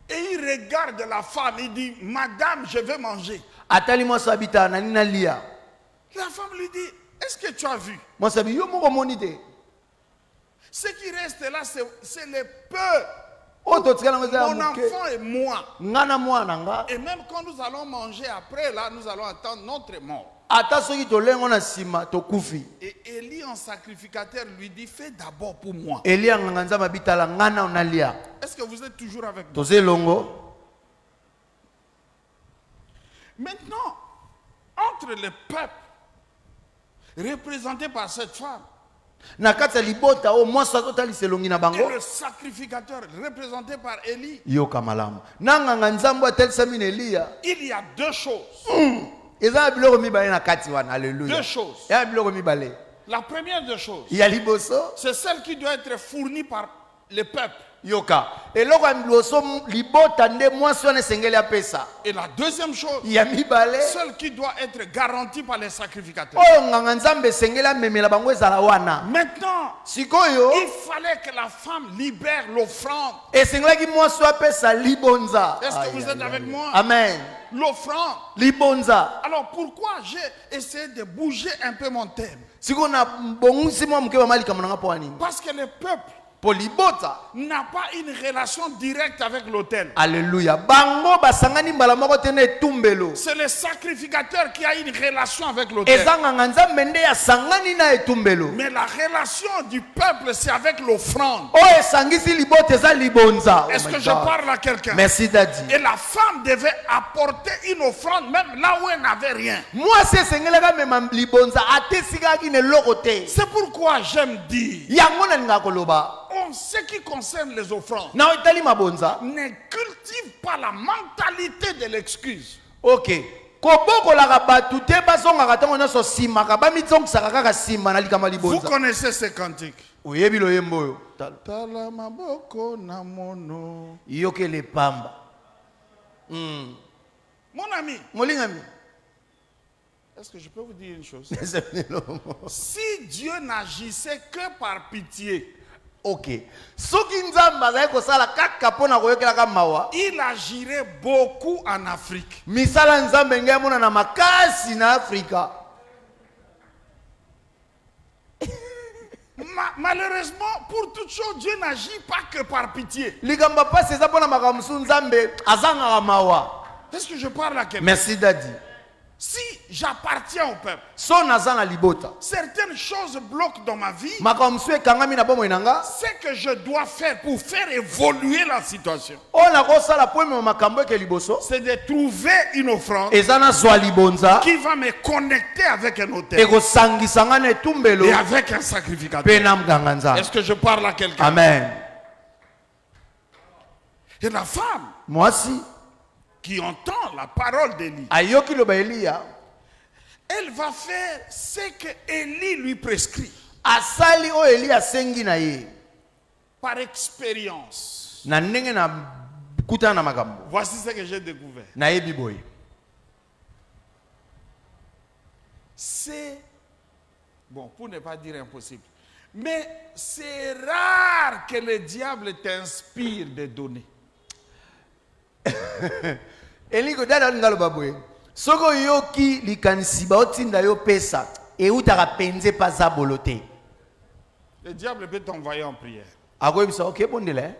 et il regarde la femme, il dit, Madame, je vais manger. Atali mwasi abita na nina lia. La femme lui dit, est-ce que tu as vu? Mwasi abi yo moko monite. Ce qui reste là, c'est le peu. Oto tikana ngeza Mon enfant et moi. ngana mwana nga. Et même quand nous allons manger après, là, nous allons attendre notre mort. Ata soki tolengo na sima tokufi. Et Élie, en sacrificateur, lui dit, fais d'abord pour moi. Eliya nganga nzambe abitala ngana onalia. Est-ce que vous êtes toujours avec moi? Toze longo. Maintenant, entre le peuple, représenté par cette femme, Na kati ya libota o mwasi azotalisela elongi na Et bango. le sacrificateur représenté par Élie, Yoka malamu. Na nganga nzambo atelisami na Eliya. il y a deux choses. Eza na biloko mibale na kati wana. Alléluia. Deux choses. Ya biloko mibale. La première des choses, Ya liboso. c'est celle qui doit être fournie par le peuple. Yoka. Eloko ya liboso libota nde mwasi wana esengeli apesa. Et la deuxième chose, Ya mibale. celle qui doit être garantie par les sacrificateurs. Oyo nganga nzambe esengeli amemela bango ezala wana. Maintenant, Sikoyo. il fallait que la femme libère l'offrande. Esengelaki mwasi apesa libonza. Est-ce que Aïe, vous aïe, êtes avec aïe. moi? Amen. L'offrande. Libonza. Alors pourquoi j'ai essayé de bouger un peu mon thème? Siko na bongusi mwa mke malika monanga po anini. Parce que le peuple Po libota. n'a pas une relation directe avec l'autel. Alléluia. Bango basangani mbala moko tene tumbelo. C'est le sacrificateur qui a une relation avec l'autel. Ezanga nzambe nde ya sangani na etumbelo. Mais la relation du peuple, c'est avec l'offrande. O esangisi libota eza libonza. Est-ce Oh que my je God. parle à quelqu'un? Merci Daddy. Et la femme devait apporter une offrande même là où elle n'avait rien. Moi c'est sengelaka mema libonza atesikaki ne lokote. C'est pourquoi j'aime dire, Yango na linga koloba. en ce qui concerne les offrandes, Na etali mabonza. ne cultive pas la mentalité de l'excuse. OK. Kobokolaka batu te bazongaka ntango nyonso simaka bamizongisaka kaka nsima na likama Vous libonza. connaissez ces cantiques. Oyebi loyembo oyo. Tala. Tala maboko na mono. Yokele pamba. Mon ami, Molingami. est-ce que je peux vous dire une chose? Si Dieu n'agissait que par pitié, OK. Soki nzambe azali kosala kaka mpona koyokelaka mawa, il agirait beaucoup en Afrique. misala nzambe ngai mona na makasi na Afrika. Malheureusement, pour toute chose, Dieu n'agit pas que par pitié. Likambo pasi eza mpona makambo mosusu nzambe azangaka mawa. Est-ce que je parle à quelqu'un? Merci Daddy. Si j'appartiens au peuple, So naza na libota. certaines choses bloquent dans ma vie. Makambo mosusu ekangami na bomoi na nga. Ce que je dois faire pour faire évoluer la situation, Oyo nakosala po emema makambo eke liboso. c'est de trouver une offrande Eza nazwa libonza. qui va me connecter avec un autel Ekosangisa nga na etumbelo. et avec un sacrificateur. Mpe na mganga nzambe. Est-ce que je parle à quelqu'un? Amen. Et la femme Mwasi qui entend la parole d'Élie, ayoki loba Eliya. elle va faire ce que Élie lui prescrit Asali oyo Eliya asengi na ye. par expérience. Na ndenge na kutana na makambo. Voici ce que j'ai découvert. Nayebi boye. C'est, bon, pour ne pas dire impossible, mais c'est rare que le diable t'inspire des données. Eliko dada ngaloba boye. Soko yoki likanisi ba otinda yo pesa. Eutaka penze pa za bolote. Le diable peut t'envoyer en prière. Akoyebisa OK bondela.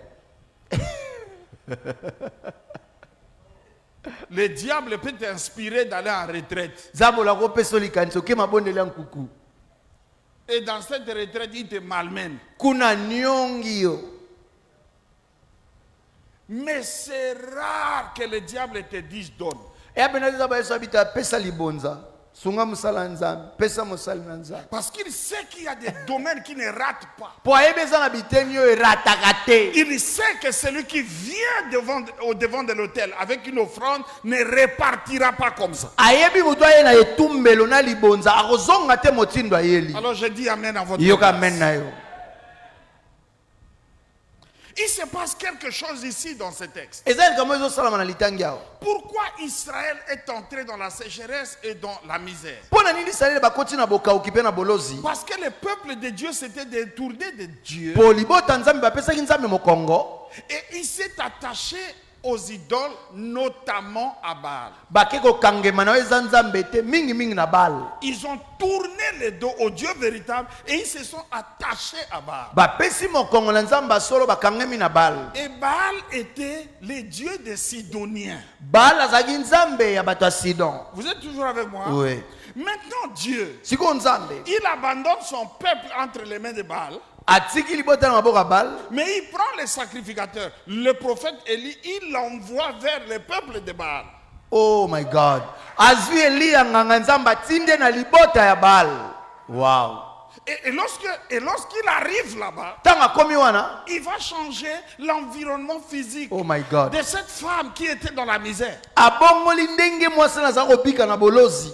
Le diable peut t'inspirer d'aller en retraite. Zabola ko peso likanisi OK mabondela nkuku. Et dans cette retraite, il te malmène. Kuna nyongi yo. Mais c'est rare que le diable te dise donne. Eya penza ba yeso abita pesa libonza. Sunga musala nzambe, pesa musala na nzambe. Parce qu'il sait qu'il y a des domaines qui ne ratent pas. Po ayebeza na biteni yo erataka te. Il sait que celui qui vient au devant de l'autel avec une offrande ne repartira pas comme ça. Ayebi mutu aye na etumbelo na libonza akozonga te motindo ayeli. Alors je dis amen à votre Yoka place. amen na yo. Il se passe quelque chose ici dans ce texte. Ezali kamo ezosalama na litangi awa. Pourquoi Israël est entré dans la sécheresse et dans la misère? Pona nini Israeli bakoti na bokauki pe na bolozi? Parce que le peuple de Dieu s'était détourné de Dieu Po libota nzambe bapesaki nzambe mokongo. et il s'est attaché aux idoles, notamment à Baal. Bake kokangema na eza nzambe te mingi mingi na Baal. Ils ont tourné le dos au Dieu véritable et ils se sont attachés à Baal. Bapesi mokongo na nzambe solo bakangemi na Baal. Et Baal était le dieu des Sidoniens. Baal azaki nzambe ya bato ya Sidon. Vous êtes toujours avec moi? Oui. Maintenant Dieu, Siko nzambe il abandonne son peuple entre les mains de Baal, atiki libota na maboko ya Baal. mais il prend les sacrificateurs. Le prophète Élie, il l'envoie vers le peuple de Baal. Oh my God. Azwi Eliya nganga nzambe atinde na libota ya Baal. Wow. Et lorsqu'il arrive là-bas, Tanga komi wana. il va changer l'environnement physique Oh my God. de cette femme qui était dans la misère. Abongoli ndenge mwasi na zako bika na bolozi.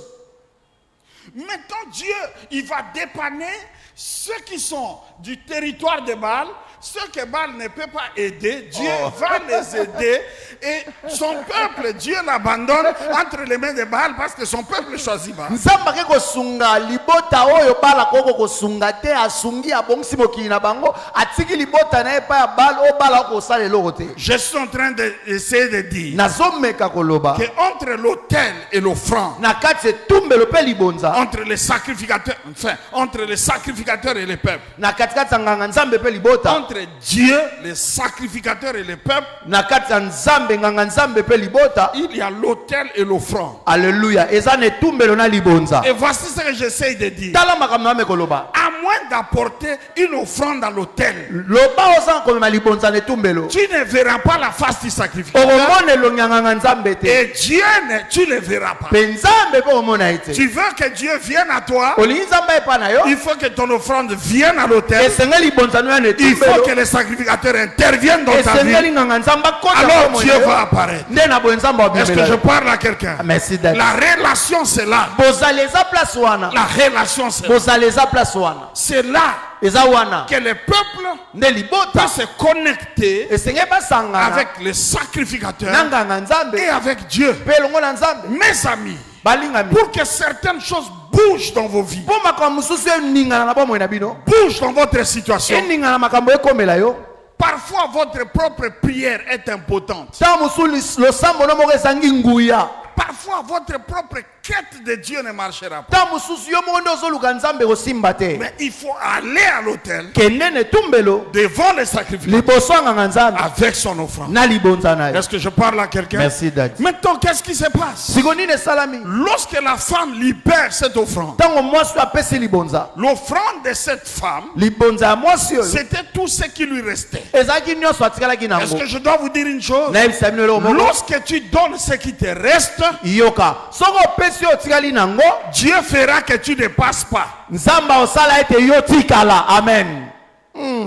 Maintenant, Dieu, il va dépanner ceux qui sont du territoire de Baal, ceux que Baal ne peut pas aider. Dieu va les aider et son peuple, Dieu l'abandonne entre les mains de Baal parce que son peuple choisit Baal. Nzamba ke kosunga libota oyo bala koko kosunga te asungi abongisi mokili na bango atiki libota na epa ya bala o bala ko sala eloko te. Je suis en train d'essayer de dire Nazomeka koloba que entre l'autel et l'offrande, na kati etumbelo pe libonza entre les sacrificateurs, enfin, entre les sacrificateurs et les peuples, na kati kati ya nganga nzambe pe libota entre Dieu, les sacrificateurs et les peuples, na kati ya nzambe nganga nzambe pe libota. il y a l'autel et l'offrande. Alléluia. Eza ne tumbelo na libonza. Et voici ce que j'essaie de dire. Tala makambo na mekoloba. À moins d'apporter une offrande à l'autel, Loba oza komema libonza ne tumbelo. tu ne verras pas la face du sacrificateur. Okomona elongi ya nganga nzambe te. Et Dieu, tu ne le verras pas. Pe nzambe pe omona ete. Tu veux que Dieu vienne à toi, Olingi nzambe epa na yo. il faut que ton offrande vienne à l'autel. Esengeli libonza no ya ne Il faut tumbelo. que les sacrificateurs interviennent dans ta Esengeli vie. nganga nzambe akota Alors komo Dieu na yo. va apparaître. Nde na boye nzambe Est-ce que je abimela. parle à quelqu'un? Merci d'être. La relation, c'est là. Bozali eza place wana. La relation, c'est là. Bozali eza place wana. C'est là Eza wana. que le peuple Nde libota. peut se connecter Esenge basangana. avec les sacrificateurs Na nganga nzambe. et avec Dieu. Pe longo na nzambe. Mes amis, Balingami. pour que certaines choses bougent dans vos vies, Po makambo mosusu eningana na bomoi na bino. bougent dans votre situation, Eningana makambo ekomela yo. parfois votre propre prière est impotente. Ntango mosusu losambo no moko ezangi nguya. Parfois votre propre quête de Dieu ne marchera pas. Ntango mosusu yo moko nde ozoluka nzambe kosimba te. Mais il faut aller à l'autel Kende ne tumbelo. devant les sacrificateurs Liboso ya nganga nzambe. avec son offrande. Na libonza na yo. Est-ce que je parle à quelqu'un? Merci Dadi. Maintenant, qu'est-ce qui se passe? Siko nini esalami. Lorsque la femme libère cette offrande, Ntango mwasi oyo apesi libonza. l'offrande de cette femme, Libonza ya mwasi oyo. c'était tout ce qui lui restait. Ezalaki nyonso atikalaki Est-ce nango. que je dois vous dire une chose? Nayebisa bino eloko moko. Lorsque tu donnes ce qui te reste, Yoka. Soko opesi oyo otikali nango. Dieu fera que tu ne passes pas. Nzamba osala ete yo tikala. Amen.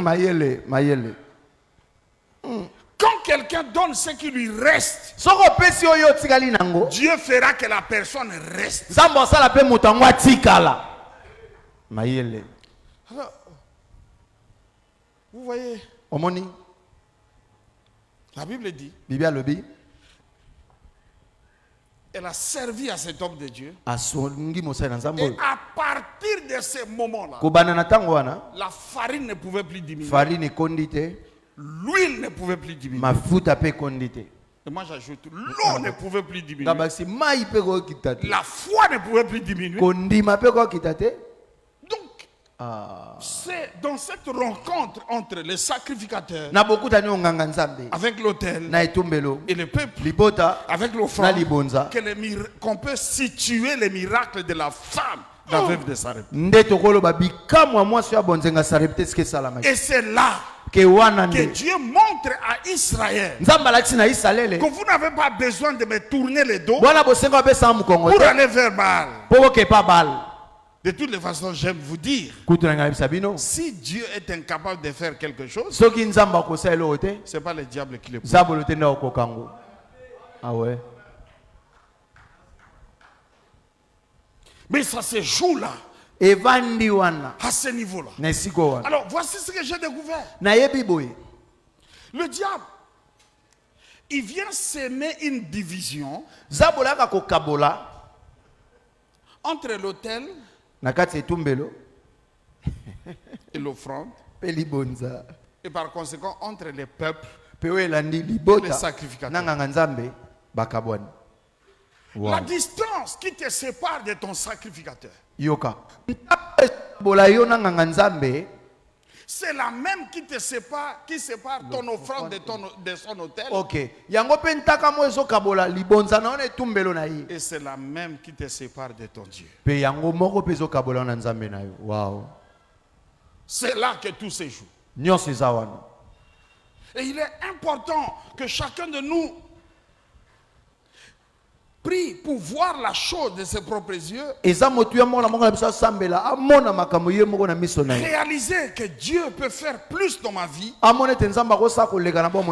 Mayele. Quand quelqu'un donne ce qui lui reste, Soko opesi oyo otikali nango. Dieu fera que la personne reste. Nzamba osala pe moto yango atikala. Mayele. Alors, vous voyez, Omoni. la Bible dit, Bibia lobi. elle a servi à cet homme de Dieu. Asongi mosala na nzambe Et oyo. à partir de ce moment-là, Kobana na ntango wana. la farine ne pouvait plus diminuer. Farine ekondi te. L'huile ne pouvait plus diminuer. Mafuta pe ekondi te. Et moi j'ajoute, l'eau ne pouvait plus diminuer. Kabasi mai pe kokita te. La foi ne pouvait plus diminuer. Kondima pe kokita te. Donc, c'est dans cette rencontre entre les sacrificateurs, Na bokuta ni nganga nzambe. avec l'autel Na etumbelo. et le peuple, Libota. avec Na l'offrande, libonza. qu'on peut situer les miracles de la femme, la veuve de Sarepta. Nde tokoloba bikamwa mwasi ya bonzenga Sarepta ske salama. Et c'est là Ke wana que nde. Dieu montre à Israël Nzamba lakisi na Isalele. que vous n'avez pas besoin de me tourner le dos Bwana bosenga pe sa mukongo pour te. aller vers Baal. Po ke pa bal. De toutes les façons, j'aime vous dire, Kutu na ngabisa bino. si Dieu est incapable de faire quelque chose, Soki nzamba kosa eloko te. ce n'est pas le diable qui le pousse. Zabolo te na okokango. Ah ouais. Mais ça se joue là, Evandi wana. à ce niveau-là. Na esiko wana. Alors, voici ce que j'ai découvert. Na yebi boye. Le diable, il vient s'aimer une division Zabola ka kokabola. entre l'autel Na kati etumbelo. et l'offrande, Pe libonza. et par conséquent entre les peuples. Pe welandi Les libota. sacrificateurs. Na nganga nzambe bakabwani. La distance qui te sépare de ton sacrificateur, Yoka. Bola yo na nganga nzambe. c'est la même qui te sépare, qui sépare ton offrande de son autel. Ok. Yango pe ntaka mo ezokabola libonza na one etumbelo na ye. Et c'est la même qui te sépare de ton Dieu. Pe yango moko pe ezokabola na nzambe na yo. Wow. C'est là que tout se joue. Nyonso eza wana. Et il est important que chacun de nous pris pour voir la chose de ses propres yeux, réaliser que Dieu peut faire plus dans ma vie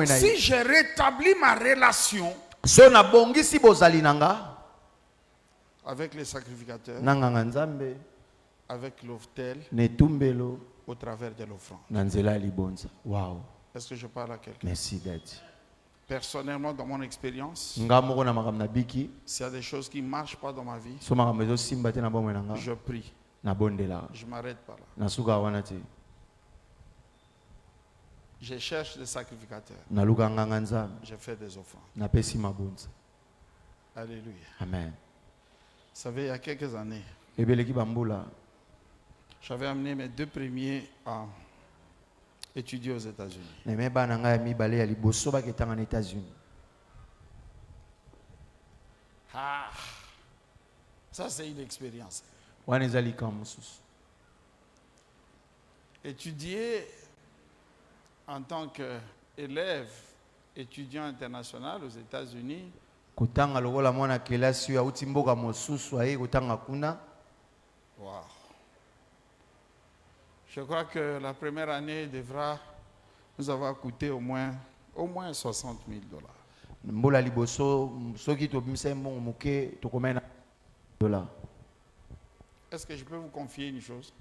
si je rétablis ma relation avec les sacrificateurs, avec l'autel, au travers de l'offrande. Wow. Est-ce que je parle à quelqu'un? Merci Daddy. Personnellement, dans mon expérience, s'il y a des choses qui ne marchent pas dans ma vie, je prie. Je ne m'arrête pas là. Je cherche des sacrificateurs. Je fais des offrandes. Alléluia. Amen. Vous savez, il y a quelques années, j'avais amené mes 2 premiers à étudier aux États-Unis. Ah, ça c'est une expérience. Étudier en tant qu'élève, étudiant international aux États-Unis, wow. Je crois que la première année devra nous avoir coûté au moins $60,000. Est-ce que je peux vous confier une chose?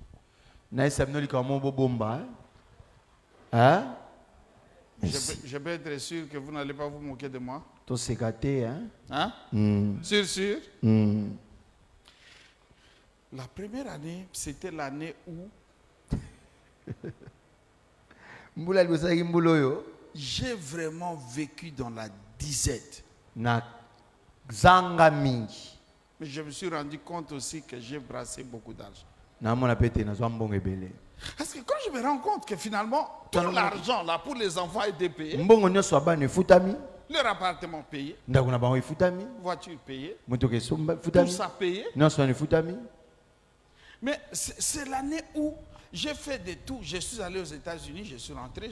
Je peux être sûr que vous n'allez pas vous moquer de moi. Hein? Sûr? La première année, c'était l'année où j'ai vraiment vécu dans la disette. Mais je me suis rendu compte aussi que j'ai brassé beaucoup d'argent. Parce que quand je me rends compte que finalement, tout l'argent là pour les enfants était payé, leur appartement payé, voiture payée, tout ça payé. Mais c'est l'année où j'ai fait des tours. Je suis allé aux États-Unis, je suis rentré.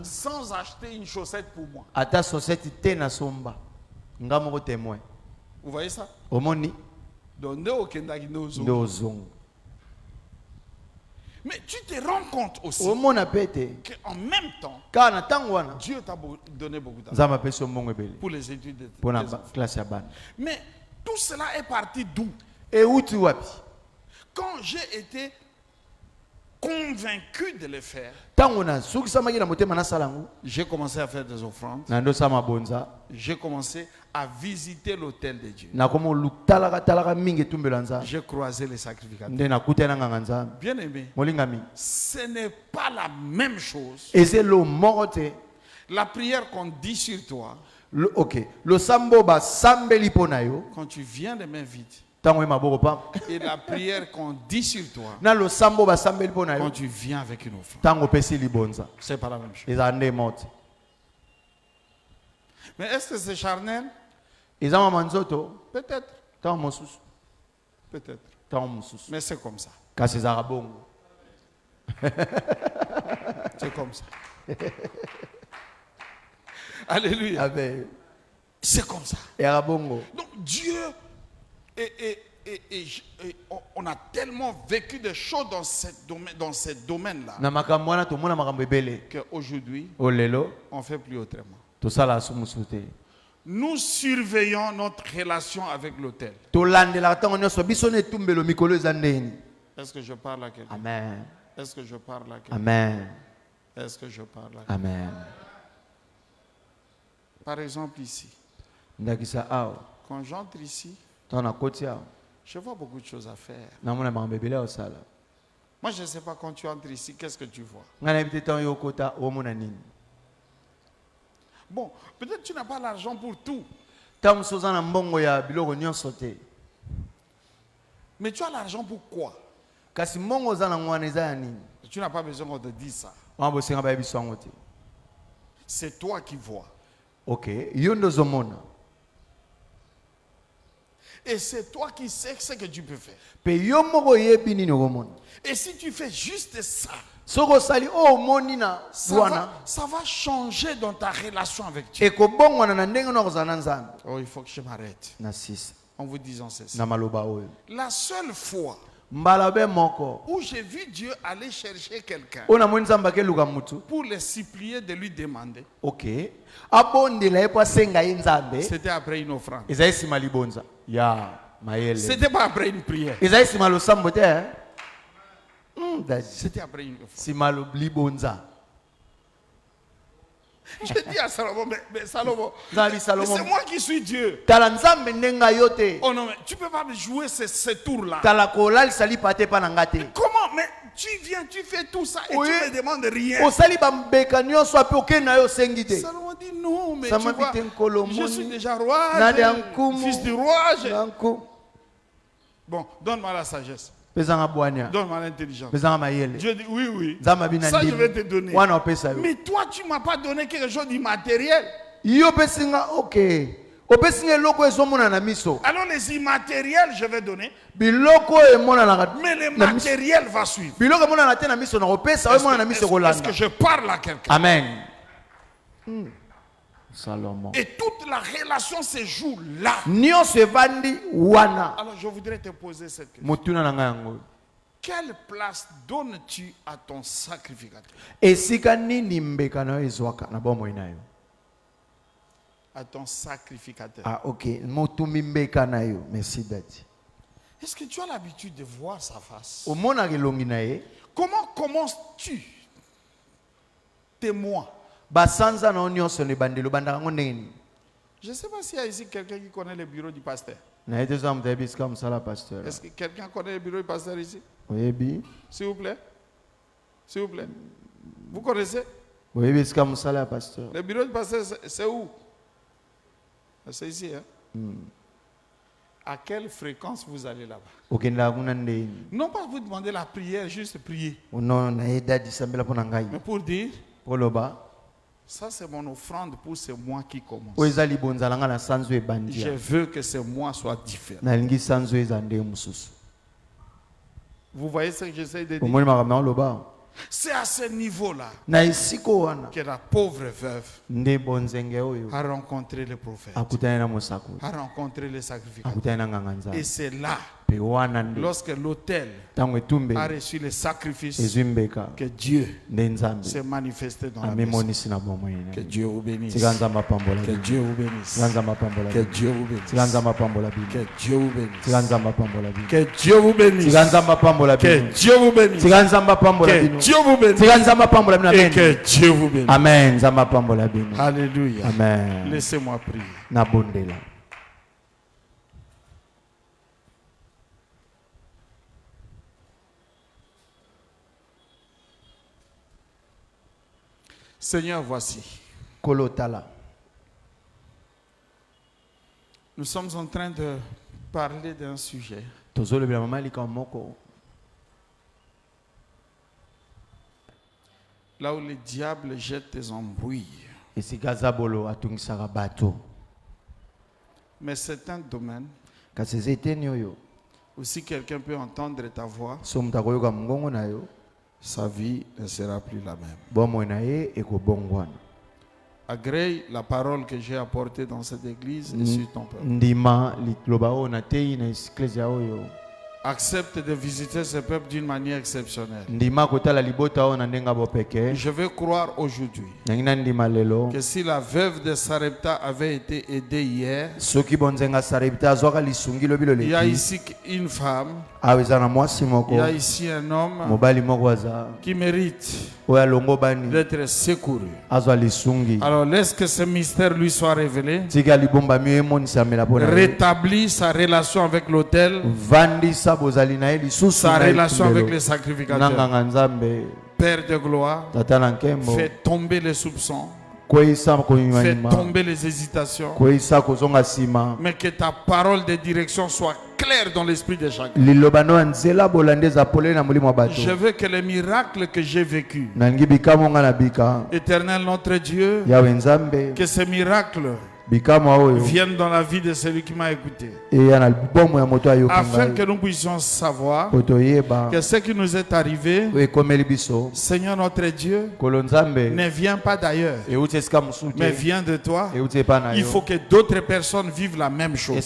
Sans acheter une chaussette pour moi. Vous voyez ça? Mais tu te rends compte aussi qu'en même temps, Dieu t'a donné beaucoup d'argent pour les études des enfants. Mais tout cela est parti d'où? Quand j'ai été convaincu de le faire, j'ai commencé à faire des offrandes. J'ai commencé à visiter l'autel de Dieu. J'ai croisé les sacrificateurs. Bien aimé, ce n'est pas la même chose. La prière qu'on dit sur toi, quand tu viens les mains vides, et la prière qu'on dit sur toi, quand tu viens avec une offrande, c'est pas la même chose. Mais est-ce que c'est charnel? Peut-être. Peut-être. Mais c'est comme ça. C'est comme ça. Alléluia. C'est comme ça. Donc Dieu, on a tellement vécu de choses dans ce domaine-là qu'aujourd'hui, on ne fait plus autrement. Nous surveillons notre relation avec l'autel. Est-ce que je parle à quelqu'un? Amen. Est-ce que je parle à quelqu'un? Amen. Est-ce que je parle à quelqu'un? Amen. Par exemple ici, quand j'entre ici, je vois beaucoup de choses à faire. Moi, je ne sais pas quand tu entres ici, qu'est-ce que tu vois? Bon, peut-être tu n'as pas l'argent pour tout. Mais tu as l'argent pour quoi? Tu n'as pas besoin qu'on te dise ça. C'est toi qui vois. Et c'est toi qui sais ce que tu peux faire. Et si tu fais juste ça, Soko sali oh monina wana. Ça va changer dans ta relation avec Dieu. Eko bongwana na ndenge na kozana nzambe. Oh, il faut que je m'arrête. Na 6. En vous disant ceci. Na maloba oyo. La seule fois Mbalabe moko. où j'ai vu Dieu aller chercher quelqu'un Ona moni nzamba ke luka mutu. pour le supplier de lui demander, OK. Abondela epo senga nzambe. c'était après une offrande. Ezali sima libonza. Ya mayele. C'était pas après une prière. Ezali sima lo sambo te. C'était après une offrande. Sima lo libonza. Je dis à Salomon, mais Salomon, Nzambi Salomon. c'est moi qui suis Dieu. Tala nzambe ndenga yote. Oh non, mais tu peux pas me jouer ces tours-là. Tala kolali sali pate pa nangate. Comment? Mais tu viens, tu fais tout ça et Oui. tu me demandes rien. Osali bambeka nyonso ape okena yo sengite. Salomon dit non, mais Ça tu m'a vois, dit un colomoni. je suis déjà roi, Nade je- ankumu. fils du roi. Nanko. Bon, donne-moi la sagesse, Pezanga bwania. donne-moi l'intelligence. Pezanga mayele. Je dis oui, oui. Nzamba bina Ça, je ndimi. vais te donner. Wana opesa yo. Mais toi, tu m'as pas donné quelque chose d'immatériel. Yo pesinga OK. Opesinga eloko ezomona na miso. Alors les immatériels, je vais donner, Biloko emona na mais les matériels va suivre. biloko emona na te na miso na opesa Est-ce emona na que, miso est-ce kolanda. que je parle à quelqu'un? Amen. Salomon. Et toute la relation se joue là. Nyonso evandi wana. Alors je voudrais te poser cette question. Motuna na ngai yango. Quelle place donnes-tu à ton sacrificateur? Esika nini mbeka na yo ezwaka na bomoi na yo. À ton sacrificateur. Ah OK. Motumi mbeka na yo. Merci dadi. Est-ce que tu as l'habitude de voir sa face? Omona kelongi na ye. Comment commences-tu tes mois? Basanza na nyonso ne bandelo bandaka ngo ndenge nini. Je ne sais pas s'il y a ici quelqu'un qui connaît le bureau du pasteur. Na ete za mutayebi sika msala pasteur. Est-ce que quelqu'un connaît le bureau du pasteur ici? Oyebi. S'il vous plaît. S'il vous plaît. Vous connaissez? Oyebi sika msala pasteur. Le bureau du pasteur, c'est où? C'est ici. Hein? À quelle fréquence vous allez là-bas? Okenda kuna ndeni. Non pas vous demander la prière, juste prier. Ono na eda disambela pona ngai. Mais pour dire, Poloba. ça c'est mon offrande pour ce mois qui commence. Oeza libonza langa na sanzo Je ebandia. veux que ce mois soit différent. Na lingi sanzo ezande mususu. Vous voyez ce que j'essaie de dire? Omoni makambo loba. C'est à ce niveau-là Na isiko wana. que la pauvre veuve Nde bonzenge oyo. a rencontré le prophète, Akutana na musako. a rencontré le sacrificateur. Akutana na nganza. Et c'est là, Pe wana nde. lorsque l'autel Tango etumbe. a reçu le sacrifice, Ezumbeka. que Dieu Nde nzambe. s'est manifesté dans la maison. Amemonisi na bomoi na. Que Dieu vous bénisse. Tiganza mapambola. Que Dieu vous bénisse. Tiganza mapambola. Que Dieu vous bénisse. Tiganza mapambola bino. Que Dieu vous bénisse. Tiganza mapambola bino. Que Dieu vous bénisse. Tiganza mapambola Que bino. Dieu vous bénisse. Tiganza mapambola Que bino. Dieu vous bénisse. Tiganza mapambola bino. Et Amen. que Dieu vous bénisse. Amen. Nzamba pambola bino. Alléluia. Amen. Laissez-moi prier. Na bondela. Seigneur, voici. Kolotala. Nous sommes en train de parler d'un sujet Tozolobela mama lika moko. là où le diable jette des embrouilles. Esika zabolo atungisaka bato. Mais c'est un domaine Kasi zeteni oyo. où si quelqu'un peut entendre ta voix, So mutu akoyoka mongongo na yo. sa vie ne sera plus la même. Bomoi na ye ekobongwana. Agrée la parole que j'ai apportée dans cette église et sur ton peuple. Ndima liloba oyo natei na eklezia oyo. Accepte de visiter ce peuple d'une manière exceptionnelle. Ndima kotala libota oyo na ndenga bopeke. Je veux croire aujourd'hui Nangi na ndima lelo. que si la veuve de Sarepta avait été aidée hier, Soki bonzenga sarepta azwaka lisungi lobi il y a loleki. ici une femme, Awa eza na mwasi moko. il y a ici un homme Mobali moko aza. qui mérite Oyo alongo bani. d'être secouru. Azwa lisungi. Alors laisse que ce mystère lui soit révélé. Tika libombami emonisamela pona ye. Rétablis sa relation avec l'autel, Vandisa bozali na ye lisusu sa na relation etumbelo. avec les sacrificateurs. Nanganga nzambe. Père de gloire, Tata na nkembo. fais tomber les soupçons, Kweyisa fais koyimanima. tomber les hésitations, Kweyisa kozonga nsima. mais que ta parole de direction soit claire dans l'esprit de chacun. Liloba no nzela bolande eza pole na molimo wa bato. Je veux que les miracles que j'ai vécus, Nangi bikamonga na bika. Éternel notre Dieu, Yawe nzambe. que ces miracles vienne dans la vie de celui qui m'a écouté. Et Afin que nous puissions savoir que ce qui nous est arrivé, Seigneur notre Dieu, ne vient pas d'ailleurs, mais vient de toi. Il faut que d'autres personnes vivent la même chose.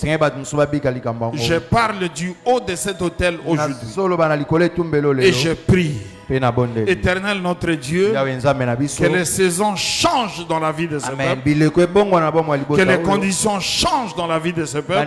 Je parle du haut de cet autel aujourd'hui. Et je prie, Éternel notre Dieu, que les saisons changent dans la vie de ce peuple, que les conditions changent dans la vie de ce peuple.